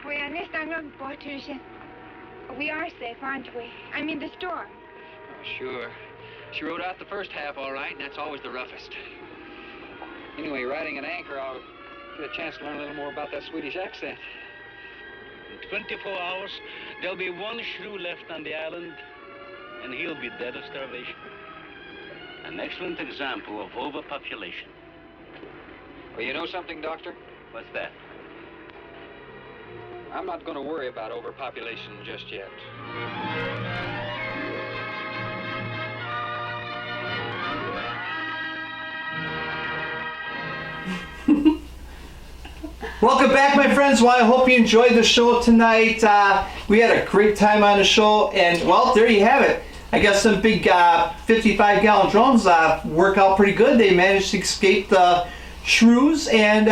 G: We're nästan långt bort, huset. We are safe, aren't we? I mean, the storm.
I: Oh, sure. She rode out the first half all right, and that's always the roughest. Anyway, riding an anchor, I'll get a chance to learn a little more about that Swedish accent.
F: In 24 hours, there'll be one shrew left on the island, and he'll be dead of starvation. An excellent example of overpopulation.
I: Well, you know something, Doctor?
F: What's that?
I: I'm not going to worry about overpopulation just yet.
A: Welcome back, my friends. Well, I hope you enjoyed the show tonight. We had a great time on the show, and well, there you have it. I guess some big 55-gallon drums work out pretty good. They managed to escape the shrews, and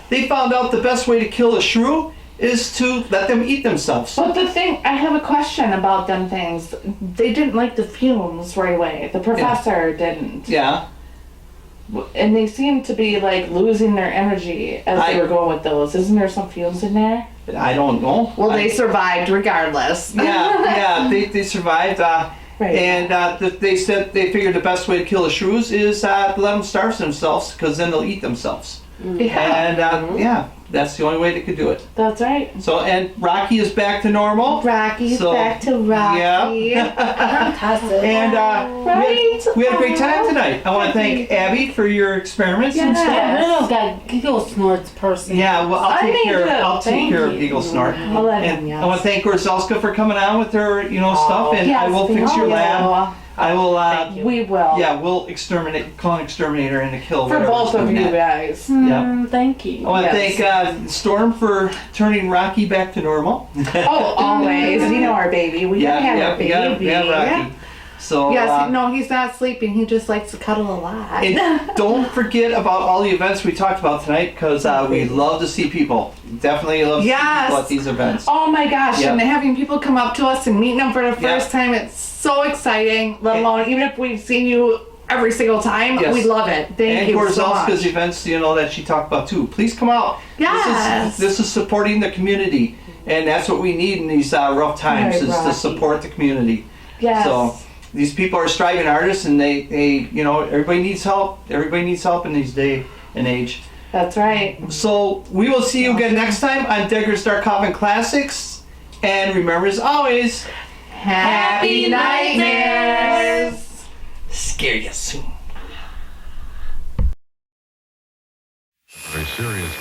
A: they found out the best way to kill a shrew is to let them eat themselves.
B: But the thing, I have a question about them things. They didn't like the fumes right away. The professor didn't.
A: Yeah.
B: And they seemed to be like losing their energy as they were going with those. Isn't there some fumes in there?
A: I don't know.
B: Well, they survived regardless.
A: Yeah, they survived.
B: Right.
A: And they said they figured the best way to kill the shrews is let them starve themselves, because then they'll eat themselves.
B: Yeah.
A: And yeah, that's the only way they could do it.
B: That's right.
A: So, and Rocky is back to normal.
B: Rocky's back to Rocky.
A: Yeah.
B: Fantastic.
A: And
B: right?
A: we had a great time tonight. I want to thank Abby for your experiments and stuff.
L: Little got Eagle Snort's person.
A: Yeah, well, I'll take care. I'll take
L: Thank
A: care of
L: you.
A: Eagle Snort.
L: I'll let him,
A: And
L: yes.
A: I want to thank Gorzelska for coming on with her, stuff, and I
B: Yes,
A: will fix
B: thank
A: your
B: you.
A: lab. I will.
B: We will.
A: Yeah, we'll call an exterminator in to kill.
B: For
A: whatever's
B: both of
A: doing
B: you
A: that.
B: guys.
A: Yep.
L: Thank you.
A: I want to thank Storm for turning Rocky back to normal.
B: Oh, always. You know our baby. We gotta have our baby.
A: Rocky. So
B: Yes, no, he's not sleeping. He just likes to cuddle a lot.
A: and don't forget about all the events we talked about tonight, because we love to see people. Definitely love to see people at these events.
B: Oh my gosh,
A: Yep.
B: and having people come up to us and meeting them for the first
A: Yep.
B: time, it's so exciting, let alone even if we've seen you every single time,
A: Yes.
B: we love it. Thank
A: and
B: you so much.
A: Gorzelska's events, that she talked about too. Please come out.
B: Yes.
A: This is supporting the community, and that's what we need in these rough times,
B: Right,
A: is
B: Rocky.
A: to support the community.
B: Yes.
A: So these people are striving artists, and they everybody needs help. Everybody needs help in these day and age.
B: That's right.
A: So we will see you again next time on Degger's Dark Coffin Classics. And remember, as always,
B: Happy nightmares.
A: Scare you soon.
N: Very serious.